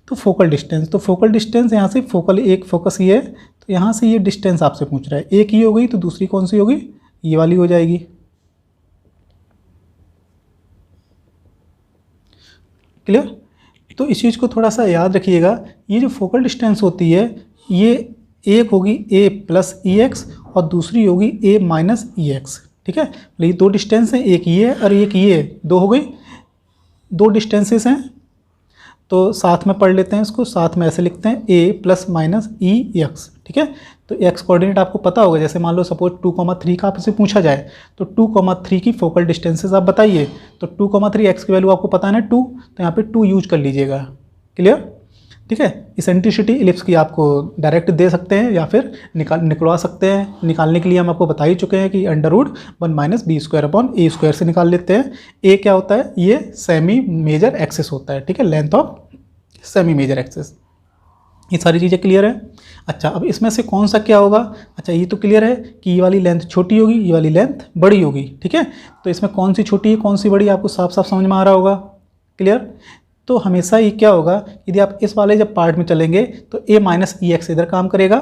तो फोकल डिस्टेंस, तो फोकल डिस्टेंस यहाँ से फोकल एक फोकस ये है, तो यहाँ से ये डिस्टेंस आपसे पूछ रहा है, एक ये हो गई तो दूसरी कौन सी होगी, ये वाली हो जाएगी। क्लियर। तो इस चीज़ को थोड़ा सा याद रखिएगा, ये जो फोकल डिस्टेंस होती है ये एक होगी a प्लस ई एक्स और दूसरी होगी a माइनस ई एक्स, ठीक है। ये दो डिस्टेंस हैं, एक ये है और एक ये है, दो हो गई, दो डिस्टेंसेस हैं। तो साथ में पढ़ लेते हैं इसको, साथ में ऐसे लिखते हैं a plus minus E x, ठीक है। तो एक्स कोऑर्डिनेट आपको पता होगा, जैसे मान लो सपोज 2,3 का आपसे पूछा जाए तो 2,3 की फोकल डिस्टेंसेस आप बताइए, तो 2,3 एक्स की वैल्यू आपको पता है ना 2, तो यहाँ पे 2 यूज कर लीजिएगा। क्लियर, ठीक है। इसेंट्रिसिटी इलिप्स की आपको डायरेक्ट दे सकते हैं या फिर निकलवा सकते हैं। निकालने के लिए हम आपको बता ही चुके हैं कि √1 minus b square upon a square से निकाल लेते हैं। ए क्या होता है, ये सेमी मेजर एक्सिस होता है, ठीक है, length of semi major axis. ये सारी चीज़ें क्लियर है। अच्छा, अब इसमें से कौन सा क्या होगा, अच्छा ये तो क्लियर है कि ये वाली लेंथ छोटी होगी, ये वाली लेंथ बड़ी होगी, ठीक है। तो इसमें कौन सी छोटी है कौन सी बड़ी आपको साफ साफ समझ में आ रहा होगा। क्लियर। तो हमेशा ये क्या होगा, यदि आप इस वाले जब पार्ट में चलेंगे तो a माइनस ई एक्स इधर काम करेगा,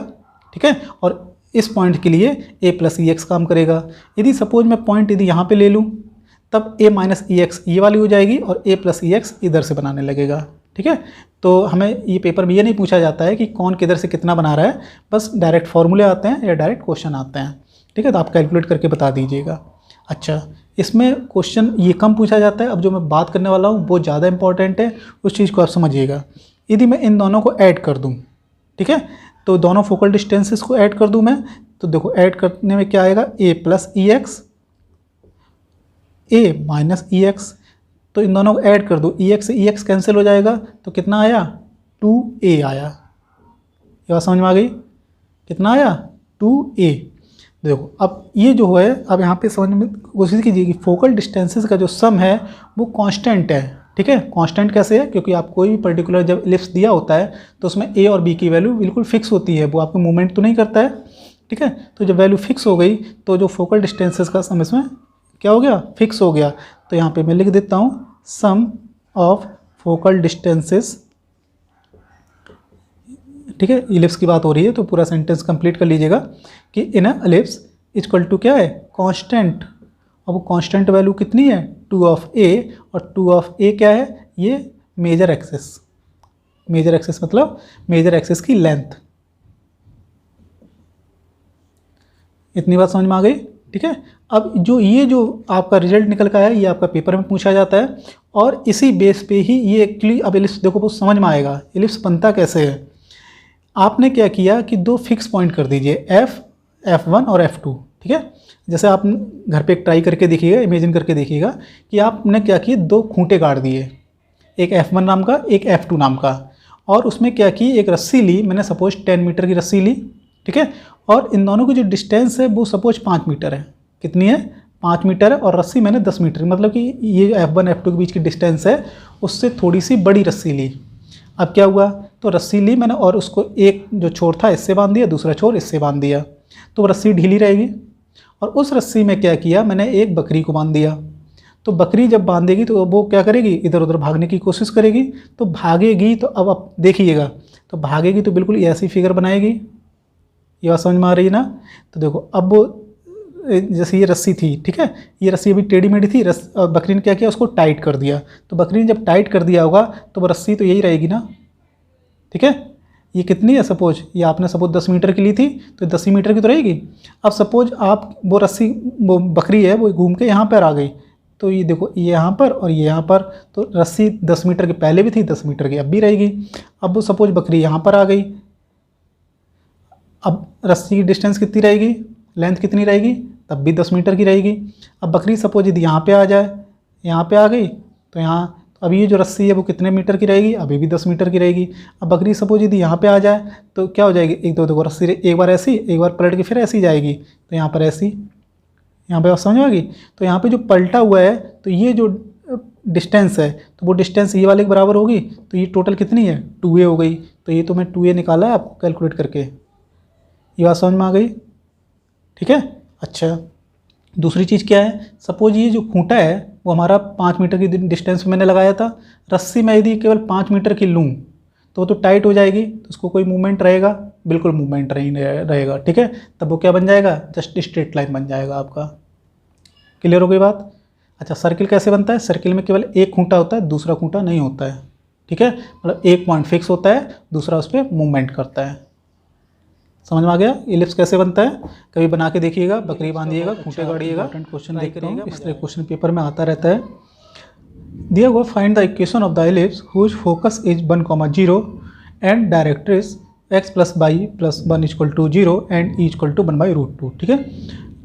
ठीक है, और इस पॉइंट के लिए a प्लस ई एक्स काम करेगा। यदि सपोज मैं पॉइंट यदि यहाँ पे ले लूँ तब a माइनस ई एक्स ये वाली हो जाएगी और a प्लस ई एक्स इधर से बनाने लगेगा, ठीक है। तो हमें ये पेपर में ये नहीं पूछा जाता है कि कौन किधर से कितना बना रहा है, बस डायरेक्ट फॉर्मूले आते हैं या डायरेक्ट क्वेश्चन आते हैं, ठीक है। तो आप कैलकुलेट करके बता दीजिएगा। अच्छा, इसमें क्वेश्चन ये कम पूछा जाता है, अब जो मैं बात करने वाला हूँ वो ज़्यादा इंपॉर्टेंट है, उस चीज़ को आप समझिएगा। यदि मैं इन दोनों को ऐड कर दूँ, ठीक है, तो दोनों फोकल डिस्टेंसेस को ऐड कर दूँ मैं, तो देखो ऐड करने में क्या आएगा, a plus E x, a minus E x. तो इन दोनों को ऐड कर दो, ई एक्स से ई एक्स कैंसिल हो जाएगा, तो कितना आया, 2a आया। ये बात समझ में आ गई, कितना आया, 2a। देखो अब ये जो है, अब यहाँ पे समझ में कोशिश कीजिए कि फोकल डिस्टेंसेस का जो सम है वो कांस्टेंट है, ठीक है। कांस्टेंट कैसे है, क्योंकि आप कोई भी पर्टिकुलर जब इलिप्स दिया होता है तो उसमें a और b की वैल्यू बिल्कुल फिक्स होती है, वो आपको मूवमेंट तो नहीं करता है, ठीक है। तो जब वैल्यू फिक्स हो गई तो जो फोकल डिस्टेंसेस का सम इसमें क्या हो गया, फिक्स हो गया। तो यहाँ पे मैं लिख देता हूँ सम ऑफ फोकल डिस्टेंसेस, ठीक है। इलिप्स की बात हो रही है तो पूरा सेंटेंस कंप्लीट कर लीजिएगा कि इन अ इलिप्स इक्वल टू क्या है, कांस्टेंट। अब कांस्टेंट वैल्यू कितनी है, 2 ऑफ a, और 2 ऑफ a क्या है, ये मेजर एक्सिस, मेजर एक्सिस मतलब मेजर एक्सिस की लेंथ। इतनी बात समझ में आ गई, ठीक है। अब जो आपका रिजल्ट निकल का है ये आपका पेपर में पूछा जाता है, और इसी बेस पे ही ये एक्चुअली, अब इलिप्स देखो वो समझ में आएगा इलिप्स बनता कैसे है। आपने क्या किया कि दो फिक्स पॉइंट कर दीजिए, f1 और f2, ठीक है। जैसे आप घर पे एक ट्राई करके देखिएगा, इमेजिन करके देखिएगा कि आपने क्या किए, दो खूंटे गाड़ दिए, एक f1 नाम का एक f2 नाम का, और उसमें क्या की, एक रस्सी ली मैंने, सपोज 10 मीटर की रस्सी ली, ठीक है। और इन दोनों की जो डिस्टेंस है वो सपोज 5 मीटर है, कितनी है, 5 मीटर है, और रस्सी मैंने 10 मीटर, मतलब कि ये f1 f2 के बीच की डिस्टेंस है, उससे थोड़ी सी बड़ी रस्सी ली। अब क्या हुआ, तो रस्सी ली मैंने और उसको एक जो छोर था इससे बांध दिया, दूसरा छोर इससे बांध दिया, तो रस्सी ढीली रहेगी। और उस रस्सी में क्या किया मैंने, एक बकरी को बांध दिया। तो बकरी जब बांधेगी तो वो क्या करेगी, इधर उधर भागने की कोशिश करेगी, तो भागेगी, तो अब आप देखिएगा, तो भागेगी तो बिल्कुल ऐसी फिगर बनाएगी। ये बात समझ में आ रही है ना। तो देखो अब वो जैसे ये रस्सी थी, ठीक है, ये रस्सी अभी टेढ़ी मेढ़ी थी, बकरी ने क्या किया, उसको टाइट कर दिया। तो बकरी ने जब टाइट कर दिया होगा तो वो रस्सी तो यही रहेगी ना, ठीक है। ये कितनी है, सपोज ये आपने सपोज 10 मीटर की ली थी, तो 10 ही मीटर की तो रहेगी। अब सपोज आप वो रस्सी, वो बकरी है वो घूम के यहाँ पर आ गई, तो ये देखो ये यहाँ पर और ये यहाँ पर, तो रस्सी 10 मीटर की पहले भी थी, 10 मीटर की अब भी रहेगी। अब वो सपोज बकरी यहाँ पर आ गई, अब रस्सी की डिस्टेंस कितनी रहेगी, लेंथ कितनी रहेगी, तब भी 10 मीटर की रहेगी। अब बकरी सपोज यदि यहाँ पे आ जाए, यहाँ पे आ गई, तो यहाँ, तो अब ये जो रस्सी है वो कितने मीटर की रहेगी, अभी भी 10 मीटर की रहेगी। अब बकरी सपोज यदि यहाँ पे आ जाए तो क्या हो जाएगी, एक दो देखो रस्सी एक बार ऐसी, एक बार पलट के फिर ऐसी जाएगी, तो यहाँ पर ऐसी, यहाँ पे आप समझ आएगी। तो यहाँ पे जो पलटा हुआ है, तो ये जो डिस्टेंस है तो वो डिस्टेंस ये वाले के बराबर होगी, तो ये टोटल कितनी है 2a हो गई। तो ये तो मैं 2a निकाला है आपको कैलकुलेट करके, ये बात समझ में आ गई, ठीक है। अच्छा, दूसरी चीज़ क्या है, सपोज ये जो खूंटा है वो हमारा 5 मीटर की डिस्टेंस में मैंने लगाया था, रस्सी मैं यदि केवल 5 मीटर की लूँ तो वो तो टाइट हो जाएगी, तो उसको कोई मूवमेंट रहेगा, बिल्कुल मूवमेंट रहेगा, ठीक है। तब वो क्या बन जाएगा, जस्ट स्ट्रेट लाइन बन जाएगा आपका। क्लियर हो गई बात। अच्छा, सर्किल कैसे बनता है, सर्किल में केवल एक खूंटा होता है, दूसरा खूंटा नहीं होता है, ठीक है। मतलब एक पॉइंट फिक्स होता है, दूसरा उस पर मूवमेंट करता है। समझ में आ गया इलिप्स कैसे बनता है, कभी बना के देखिएगा, बकरी बांधिएगा, खूंटे गाड़िएगा। क्वेश्चन देखते हैं, इस तरह क्वेश्चन पेपर में आता रहता है। दिया हुआ find the equation of the ellipse whose focus is 1,0 and directrix x plus y plus 1 equal to 0 and e equal to 1/√2, ठीक है।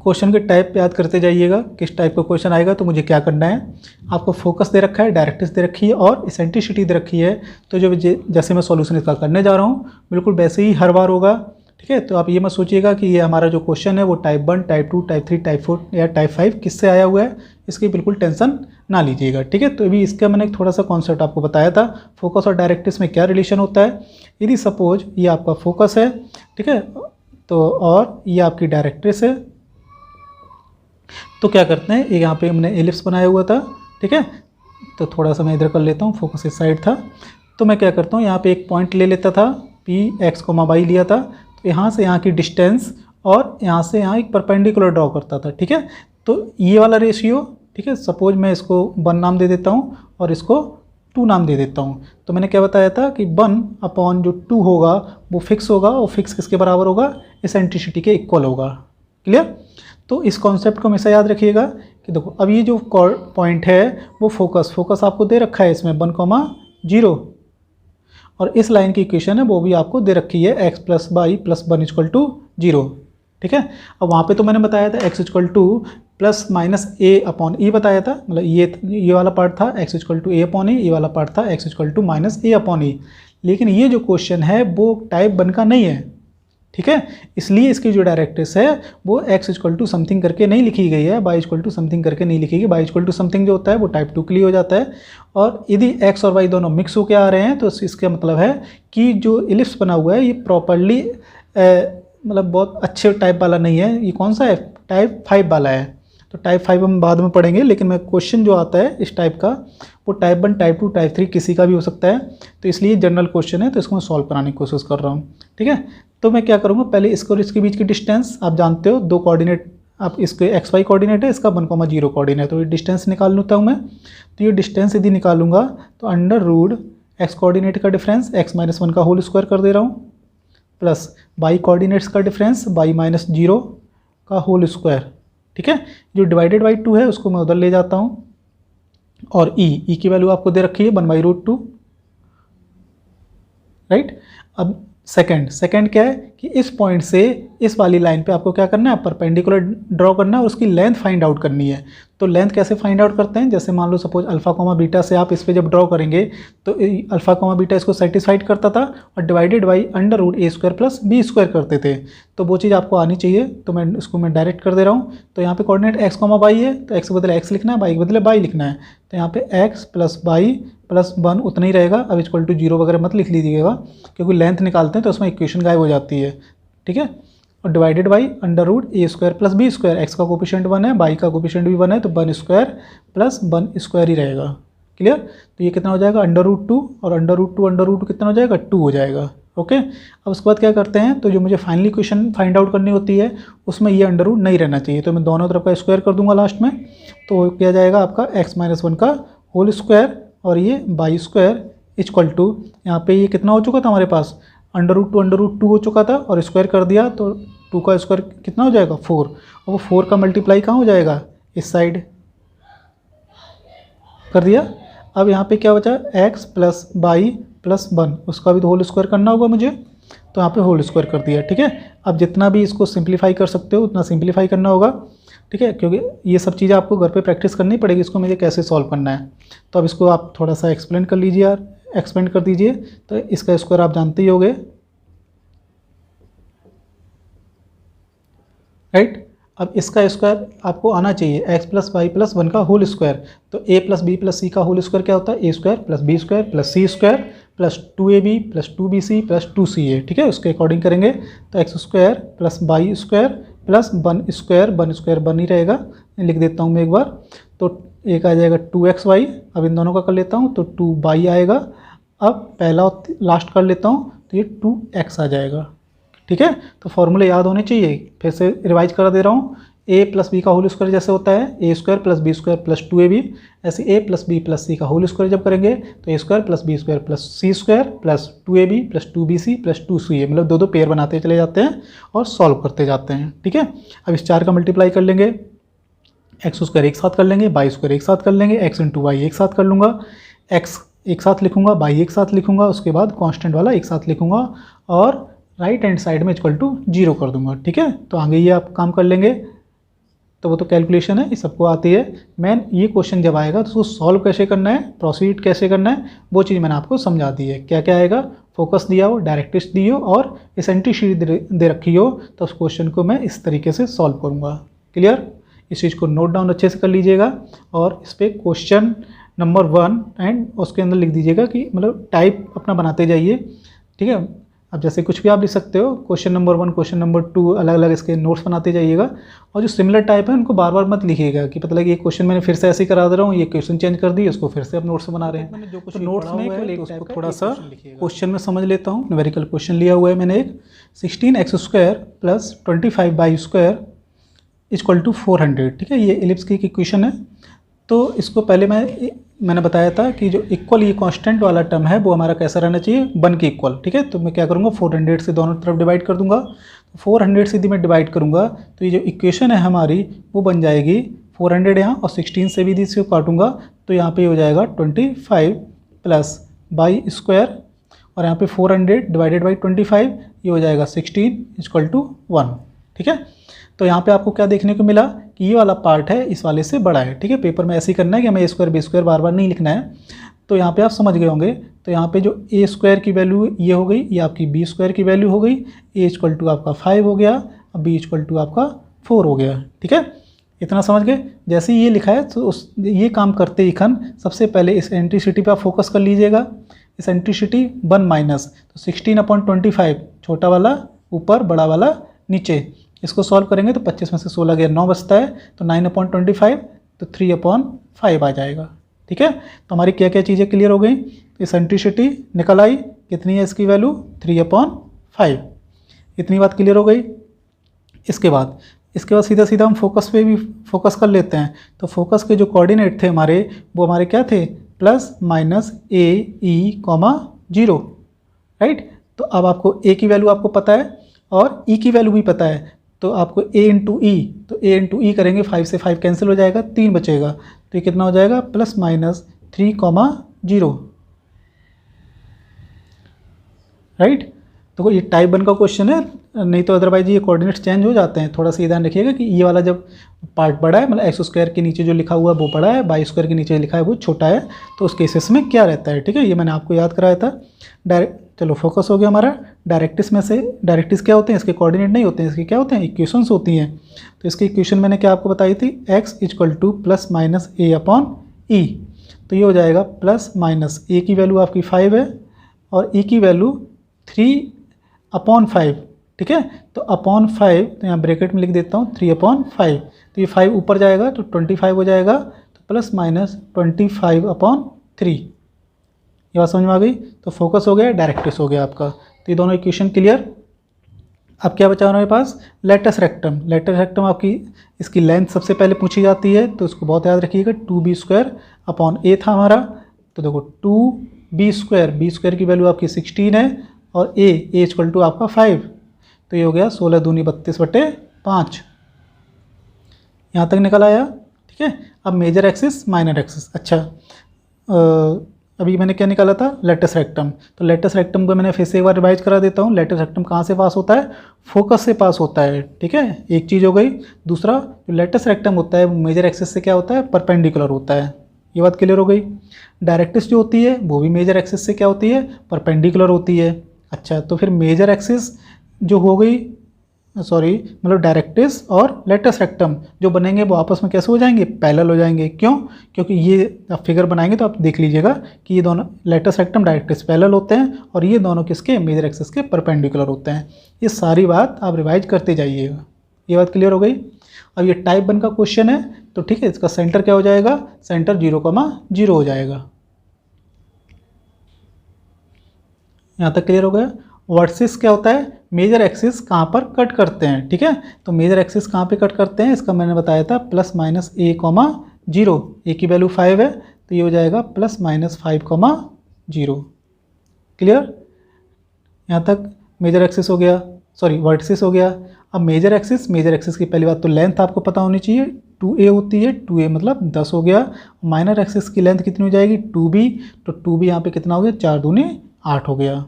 क्वेश्चन के टाइप पे याद करते जाइएगा, किस टाइप का क्वेश्चन आएगा तो मुझे क्या करना है। आपको फोकस दे रखा है, डायरेक्ट्रिक्स दे रखी है और इसेंट्रिसिटी दे रखी है। तो जो जैसे मैं सॉल्यूशन इसका करने जा रहा हूँ बिल्कुल वैसे ही हर बार होगा, ठीक है। तो आप ये मत सोचिएगा कि ये हमारा जो क्वेश्चन है वो टाइप 1, टाइप 2, टाइप 3, टाइप 4 या टाइप 5 किससे आया हुआ है, इसकी बिल्कुल टेंशन ना लीजिएगा, ठीक है। तो अभी इसका मैंने थोड़ा सा कॉन्सेप्ट आपको बताया था, फोकस और डायरेक्ट्रिक्स में क्या रिलेशन होता है। यदि सपोज ये आपका फोकस है, ठीक है, तो और ये आपकी डायरेक्ट्रिक्स है, तो क्या करते हैं, यहाँ पे हमने एलिप्स बनाया हुआ था, ठीक है। तो थोड़ा सा मैं इधर कर लेता हूँ, फोकस इस साइड था, तो मैं क्या करता हूँ यहाँ पे एक पॉइंट ले लेता था, पी एक्स कोमा वाई लिया था, तो यहाँ से यहाँ की डिस्टेंस और यहाँ से यहाँ एक परपेंडिकुलर ड्रॉ करता था, ठीक है। तो ये वाला रेशियो, ठीक है, सपोज मैं इसको 1 नाम दे देता हूँ और इसको 2 नाम दे देता हूँ। तो मैंने क्या बताया था कि 1 अपॉन जो 2 होगा वो फिक्स होगा, और फिक्स किसके बराबर होगा, इसेंट्रिसिटी के इक्वल होगा। क्लियर। तो इस कॉन्सेप्ट को हमेशा याद रखिएगा कि देखो अब ये जो पॉइंट है वो फोकस आपको दे रखा है इसमें 1,0, और इस लाइन की इक्वेशन है वो भी आपको दे रखी है x plus y plus 1 equal to 0, ठीक है। अब वहाँ पे तो मैंने बताया था x equal to plus minus a upon e बताया था, मतलब ये वाला पार्ट था x equal to a upon e, ये वाला पार्ट था x equal to minus a upon e। लेकिन ये जो क्वेश्चन है वो टाइप 1 का नहीं है, ठीक है। इसलिए इसकी जो डायरेक्ट्रिक्स है वो x इक्वल टू समथिंग करके नहीं लिखी गई है, y इक्वल टू समथिंग करके नहीं लिखी गई। y इक्वल टू समथिंग जो होता है वो टाइप 2 के लिए हो जाता है, और यदि x और y दोनों मिक्स होकर आ रहे हैं तो इसका मतलब है कि जो इलिप्स बना हुआ है ये प्रॉपरली मतलब बहुत अच्छे टाइप वाला नहीं है। ये कौन सा है, टाइप 5 वाला है। तो टाइप 5 हम बाद में पढ़ेंगे, लेकिन मैं क्वेश्चन जो आता है इस टाइप का वो टाइप 1, टाइप 2, टाइप 3 किसी का भी हो सकता है। तो इसलिए जनरल क्वेश्चन है, तो इसको मैं सॉल्व कराने की कोशिश कर रहा हूँ, ठीक है। तो मैं क्या करूँगा, पहले इसको और इसके बीच की डिस्टेंस आप जानते हो, 2 कोऑर्डिनेट, आप इसके XY कोऑर्डिनेट है, इसका 1,0 कोऑर्डिनेट, तो ये डिस्टेंस निकाल लेता हूँ मैं। तो ये डिस्टेंस यदि निकालूंगा तो अंडर रूट x कोऑर्डिनेट का डिफरेंस x माइनस 1 का होल स्क्वायर कर दे रहा हूँ, प्लस y कोऑर्डिनेट्स का डिफरेंस y माइनस 0 का होल स्क्वायर, ठीक है। जो डिवाइडेड बाई 2 है उसको मैं उधर ले जाता हूँ, और ई की वैल्यू आपको दे रखी है 1/√2, राइट। अब सेकंड क्या है कि इस पॉइंट से इस वाली लाइन पे आपको क्या करना है, परपेंडिकुलर ड्रॉ करना है और उसकी लेंथ फाइंड आउट करनी है। तो लेंथ कैसे फाइंड आउट करते हैं, जैसे मान लो सपोज अल्फा कोमा बीटा से आप इस पे जब ड्रॉ करेंगे तो अल्फा कोमा बीटा इसको सेटिस्फाइड करता था, और divided by under root a square plus b square करते थे। तो वो चीज़ आपको आनी चाहिए, तो मैं इसको मैं डायरेक्ट कर दे रहा हूँ। तो यहाँ पे कोऑर्डिनेट x कोमा y है, तो x के बदले x लिखना है, y के बदले y लिखना है। तो यहाँ पे x प्लस y प्लस 1 उतना ही रहेगा। अब इक्वल टू 0 वगैरह मत लिख लीजिएगा, क्योंकि लेंथ निकालते हैं तो उसमें इक्वेशन गायब हो जाती है, ठीक है। और divided by under root a square plus b square, x का कोफिशिएंट 1 है, y का कोफिशिएंट भी 1 है, तो 1 स्क्वायर प्लस 1 स्क्वायर ही रहेगा। क्लियर। तो ये कितना हो जाएगा, अंडर रूट 2, और अंडर रूट कितना हो जाएगा, 2 हो जाएगा। ओके। अब उसके बाद क्या करते हैं, तो जो मुझे फाइनली इक्वेशन फाइंड आउट करनी होती है उसमें ये अंडर रूट नहीं रहना चाहिए, तो मैं दोनों तरफ का स्क्वायर कर दूंगा लास्ट में। तो क्या जाएगा आपका x माइनस 1 का होल स्क्वायर, और ये y स्क्वायर इक्वल टू, यहाँ पे ये कितना हो चुका था हमारे पास, अंडर रूट 2 हो चुका था, और स्क्वायर कर दिया तो 2 का स्क्वायर कितना हो जाएगा, 4, और वो 4 का मल्टीप्लाई कहाँ हो जाएगा, इस साइड कर दिया। अब यहाँ पे क्या बचा, x प्लस वाई प्लस 1, उसका भी तो होल स्क्वायर करना होगा मुझे, तो यहाँ पे होल स्क्वायर कर दिया, ठीक है। अब जितना भी इसको सिंप्लीफाई कर सकते हो उतना सिंप्लीफाई करना होगा, ठीक है, क्योंकि ये सब चीज़ें आपको घर पे प्रैक्टिस करनी पड़ेगी, इसको मुझे कैसे सॉल्व करना है। तो अब इसको आप थोड़ा सा एक्सप्लेन कर लीजिए यार, एक्सपेंड कर दीजिए। तो इसका स्क्वायर आप जानते ही होंगे, राइट। अब इसका स्क्वायर आपको आना चाहिए x प्लस वाई प्लस 1 का होल स्क्वायर। तो a plus b plus c का होल स्क्वायर क्या होता है, a square plus b square plus c square plus 2ab plus 2bc plus 2ca। ठीक है, उसके अकॉर्डिंग करेंगे तो x square plus y square plus 1 square बन ही रहेगा, लिख देता हूँ मैं एक बार। तो एक आ जाएगा 2xy, अब इन दोनों का कर लेता हूँ तो 2y आएगा। अब पहला और लास्ट कर लेता हूँ तो ये 2x आ जाएगा। ठीक है, तो फॉर्मूले याद होने चाहिए, फिर से रिवाइज करा दे रहा हूँ। a प्लस बी का होल स्क्वायर जैसे होता है a square plus b square plus 2ab, ऐसे a plus b plus c का होल स्क्वायर जब करेंगे तो a square plus b square plus c square plus 2ab plus 2bc plus 2ca, मतलब दो दो पेयर बनाते चले जाते हैं और सॉल्व करते जाते हैं। ठीक है, अब इस 4 का मल्टीप्लाई कर लेंगे, एक्स स्क्वायर एक साथ कर लेंगे, वाई स्क्वायर एक साथ कर लेंगे, एक्स इंटू वाई एक साथ कर लूँगा, एक्स एक साथ लिखूँगा, वाई एक साथ लिखूँगा, उसके बाद कांस्टेंट वाला एक साथ लिखूँगा और राइट हैंड साइड में इक्वल टू 0 कर दूंगा। ठीक है, तो आगे ये आप काम कर लेंगे, तो वो तो कैलकुलेशन है, ये सबको आती है। मैन ये क्वेश्चन जब आएगा तो उसको सॉल्व कैसे करना है, प्रोसीड कैसे करना है, वो चीज़ मैंने आपको समझा दी है। क्या क्या आएगा, फोकस दिया हो, डायरेक्ट्रिक्स दी हो और एसेंट्री शीट दे रखी हो, तो उस क्वेश्चन को मैं इस तरीके से सॉल्व करूँगा। क्लियर, इस चीज़ को नोट डाउन अच्छे से कर लीजिएगा और इस पर क्वेश्चन नंबर 1 एंड उसके अंदर लिख दीजिएगा कि मतलब टाइप अपना बनाते जाइए। ठीक है, अब जैसे कुछ भी आप लिख सकते हो, क्वेश्चन नंबर 1 क्वेश्चन नंबर 2 अलग अलग इसके नोट्स बनाते जाइएगा। और जो सिमिलर टाइप है उनको बार बार मत लिखिएगा कि पता लगे ये क्वेश्चन मैंने फिर से ऐसे ही करा दे रहा हूँ, ये क्वेश्चन चेंज कर दिए, उसको फिर से आप नोट्स बना रहे हैं। जो कुछ नोट्स में तो उसको थोड़ा सा क्वेश्चन में समझ लेता हूँ। न्यूमेरिकल क्वेश्चन लिया हुआ है मैंने एक, 16x square plus 25y square equal to 400। ठीक है, ये एलिप्स की इक्वेशन है। तो इसको पहले मैंने बताया था कि जो इक्वल ये कांस्टेंट वाला टर्म है वो हमारा कैसा रहना चाहिए, 1 के इक्वल। ठीक है, तो मैं क्या करूँगा, 400 से दोनों तरफ डिवाइड कर दूंगा। 400 से यदि मैं डिवाइड करूँगा तो ये जो इक्वेशन है हमारी वो बन जाएगी 400 यहाँ, और 16 से भी इसको काटूंगा तो यहाँ पे हो जाएगा 25 प्लस वाई स्क्वायर, और यहाँ पे 400 डिवाइडेड बाई 25 ये हो जाएगा 16 इक्वल टू 1। ठीक है, तो यहाँ पे आपको क्या देखने को मिला कि ये वाला पार्ट है इस वाले से बड़ा है। ठीक है, पेपर में ऐसे ही करना है कि हमें ए स्क्वायर बी स्क्वायर बार बार नहीं लिखना है। तो यहाँ पे आप समझ गए होंगे। तो यहाँ पे जो ए स्क्वायर की वैल्यू ये हो गई, ये आपकी बी स्क्वायर की वैल्यू हो गई, ए इक्वल टू आपका 5 हो गया, अब बी इक्वल टू आपका 4 हो गया। ठीक है, इतना समझ गए। जैसे ये लिखा है तो ये काम करते ही खन सबसे पहले इस एंट्रीसिटी पर आप फोकस कर लीजिएगा। इस एंट्रीसिटी 1 माइनस, तो 16/25 छोटा वाला ऊपर, बड़ा वाला नीचे। इसको सॉल्व करेंगे तो 25 में से 16 गया 9 बचता है, तो 9/25 तो 3/5 आ जाएगा। ठीक है, तो हमारी क्या क्या चीज़ें क्लियर हो गई। इस एंट्रीसिटी निकल आई, कितनी है इसकी वैल्यू 3/5, इतनी बात क्लियर हो गई। इसके बाद सीधा सीधा हम फोकस पे भी फोकस कर लेते हैं। तो फोकस के जो कोऑर्डिनेट थे हमारे वो हमारे क्या थे, plus minus a e, 0। Right, तो अब आपको a की वैल्यू आपको पता है और e की वैल्यू भी पता है, तो आपको a इंटू ई, तो a इंटू ई करेंगे, 5 से 5 कैंसिल हो जाएगा, 3 बचेगा, तो ये कितना हो जाएगा, प्लस माइनस 3,0। राइट, तो ये टाइप 1 का क्वेश्चन है, नहीं तो अदरवाइज ये कोऑर्डिनेट्स चेंज हो जाते हैं। थोड़ा सा ध्यान रखिएगा कि ये वाला जब पार्ट बड़ा है, मतलब एक्स स्क्वायर के नीचे जो लिखा हुआ है वो बड़ा है, वाई स्क्वायर के नीचे लिखा है वो छोटा है, तो उस केसेस में क्या रहता है। ठीक है, ये मैंने आपको याद कराया था। चलो फोकस हो गया हमारा। डायरेक्ट्रिक्स में से, डायरेक्ट्रिक्स क्या होते हैं, इसके कोऑर्डिनेट नहीं होते हैं, इसके क्या होते हैं, इक्वेशंस होती हैं। तो इसकी इक्वेशन मैंने क्या आपको बताई थी, x equal to plus minus a upon e, तो ये हो जाएगा प्लस माइनस a की वैल्यू आपकी 5 है और e की वैल्यू 3/5। ठीक है, तो अपॉन 5, तो यहाँ ब्रैकेट में लिख देता हूँ 3/5, तो ये 5 ऊपर जाएगा तो 25 हो जाएगा, तो प्लस माइनस 25/3। ये बात समझ में आ गई। तो फोकस हो गया, डायरेक्ट्रिक्स हो गया आपका। तो ये दोनों इक्वेशन क्लियर। अब क्या बचा हमारे पास, लेटस रेक्टम। लेटस रेक्टम आपकी इसकी लेंथ सबसे पहले पूछी जाती है, तो इसको बहुत याद रखिएगा, 2b² अपॉन a था हमारा। तो देखो 2b², b² की वैल्यू आपकी 16 है और a इक्वल टू आपका 5, तो ये हो गया 16 दूनी 32/5। यहाँ तक निकल आया। ठीक है, अब मेजर एक्सिस माइनर एक्सिस। अच्छा, अभी मैंने क्या निकाला था, लेटस रेक्टम। तो लेटस रेक्टम को मैंने फिर से एक बार रिवाइज करा देता हूँ। लेटस रेक्टम कहाँ से पास होता है, फोकस से पास होता है। ठीक है, एक चीज़ हो गई। दूसरा, जो लेटस रेक्टम होता है मेजर एक्सिस से क्या होता है, परपेंडिकुलर होता है। ये बात क्लियर हो गई। डायरेक्ट्रिक्स जो होती है वो भी मेजर एक्सिस से क्या होती है, परपेंडिकुलर होती है। अच्छा, तो फिर मेजर एक्सिस जो हो गई सॉरी मतलब डायरेक्ट्रिस और लेटस रेक्टम जो बनेंगे वो आपस में कैसे हो जाएंगे, पैरेलल हो जाएंगे। क्यों? क्योंकि ये आप फिगर बनाएंगे तो आप देख लीजिएगा कि ये दोनों लेटस रेक्टम डायरेक्ट्रिस पैरेलल होते हैं और ये दोनों किसके, मेजर एक्सिस के परपेंडिकुलर होते हैं। ये सारी बात आप रिवाइज करते जाइएगा। ये बात क्लियर हो गई। अब ये टाइप 1 का क्वेश्चन है तो ठीक है, इसका सेंटर क्या हो जाएगा, सेंटर 0,0 हो जाएगा। यहाँ तक क्लियर हो गया। वर्सेस क्या होता है, मेजर एक्सिस कहाँ पर कट करते हैं। ठीक है, तो मेजर एक्सिस कहाँ पे कट करते हैं, इसका मैंने बताया था +-a,0। ए की वैल्यू 5 है तो ये हो जाएगा +-5,0। क्लियर। यहाँ तक मेजर एक्सिस हो गया, सॉरी वर्टिसिस हो गया। अब मेजर एक्सिस की पहली बात तो लेंथ आपको पता होनी चाहिए, 2a होती है, 2a मतलब 10 हो गया। माइनर एक्सिस की लेंथ कितनी हो जाएगी, 2b, तो 2b यहाँ पे कितना हो गया, 4 दूनी 8 हो गया।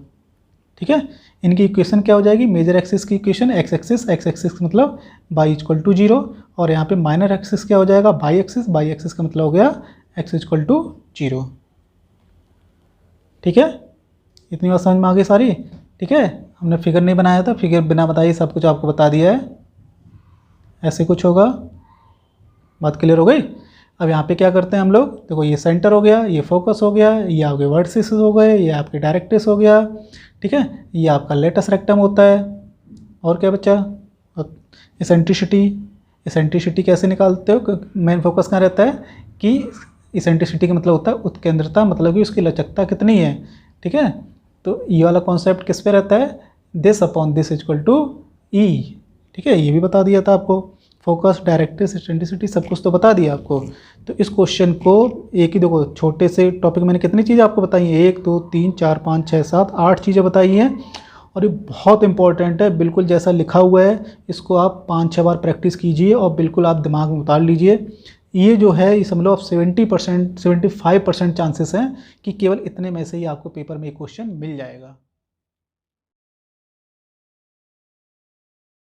ठीक है, इनकी इक्वेशन क्या हो जाएगी, मेजर एक्सिस की इक्वेशन x एक्सिस मतलब y = 0 और यहाँ पे माइनर एक्सिस क्या हो जाएगा, y एक्सिस का मतलब हो गया x = 0। ठीक है, इतनी बात समझ में आ गई सारी। ठीक है, हमने फिगर नहीं बनाया था, फिगर बिना बताए सब कुछ आपको बता दिया है। ऐसे कुछ होगा, बात क्लियर हो गई। अब यहाँ पे क्या करते हैं हम लोग, देखो ये सेंटर हो गया, ये फोकस हो गया, ये आपके वर्टिसिस हो गए, ये आपके डायरेक्ट्रिस हो गया। ठीक है, ये आपका लेटस रेक्टम होता है। और क्या बच्चा, इसेंट्रिसिटी कैसे निकालते हो, मेन फोकस कहाँ रहता है कि इसेंट्रिसिटी का मतलब होता है उत्केंद्रता, मतलब कि उसकी लचकता कितनी है। ठीक है, तो ये वाला कॉन्सेप्ट किस पे रहता है, दिस अपॉन दिस = E। ठीक है, ये भी बता दिया था आपको, फोकस, डायरेक्ट्रिस, इसेंट्रिसिटी सब कुछ तो बता दिया आपको। तो इस क्वेश्चन को एक ही, देखो छोटे से टॉपिक मैंने कितनी चीज़ें आपको बताई हैं, 1 2 3 4 5 6 7 8 चीज़ें बताई हैं और ये बहुत इंपॉर्टेंट है। बिल्कुल जैसा लिखा हुआ है इसको आप 5-6 बार प्रैक्टिस कीजिए और बिल्कुल आप दिमाग में उतार लीजिए। ये जो है ये समझ लो आप 70% 75% चांसेस हैं कि केवल इतने में से ही आपको पेपर में एक क्वेश्चन मिल जाएगा।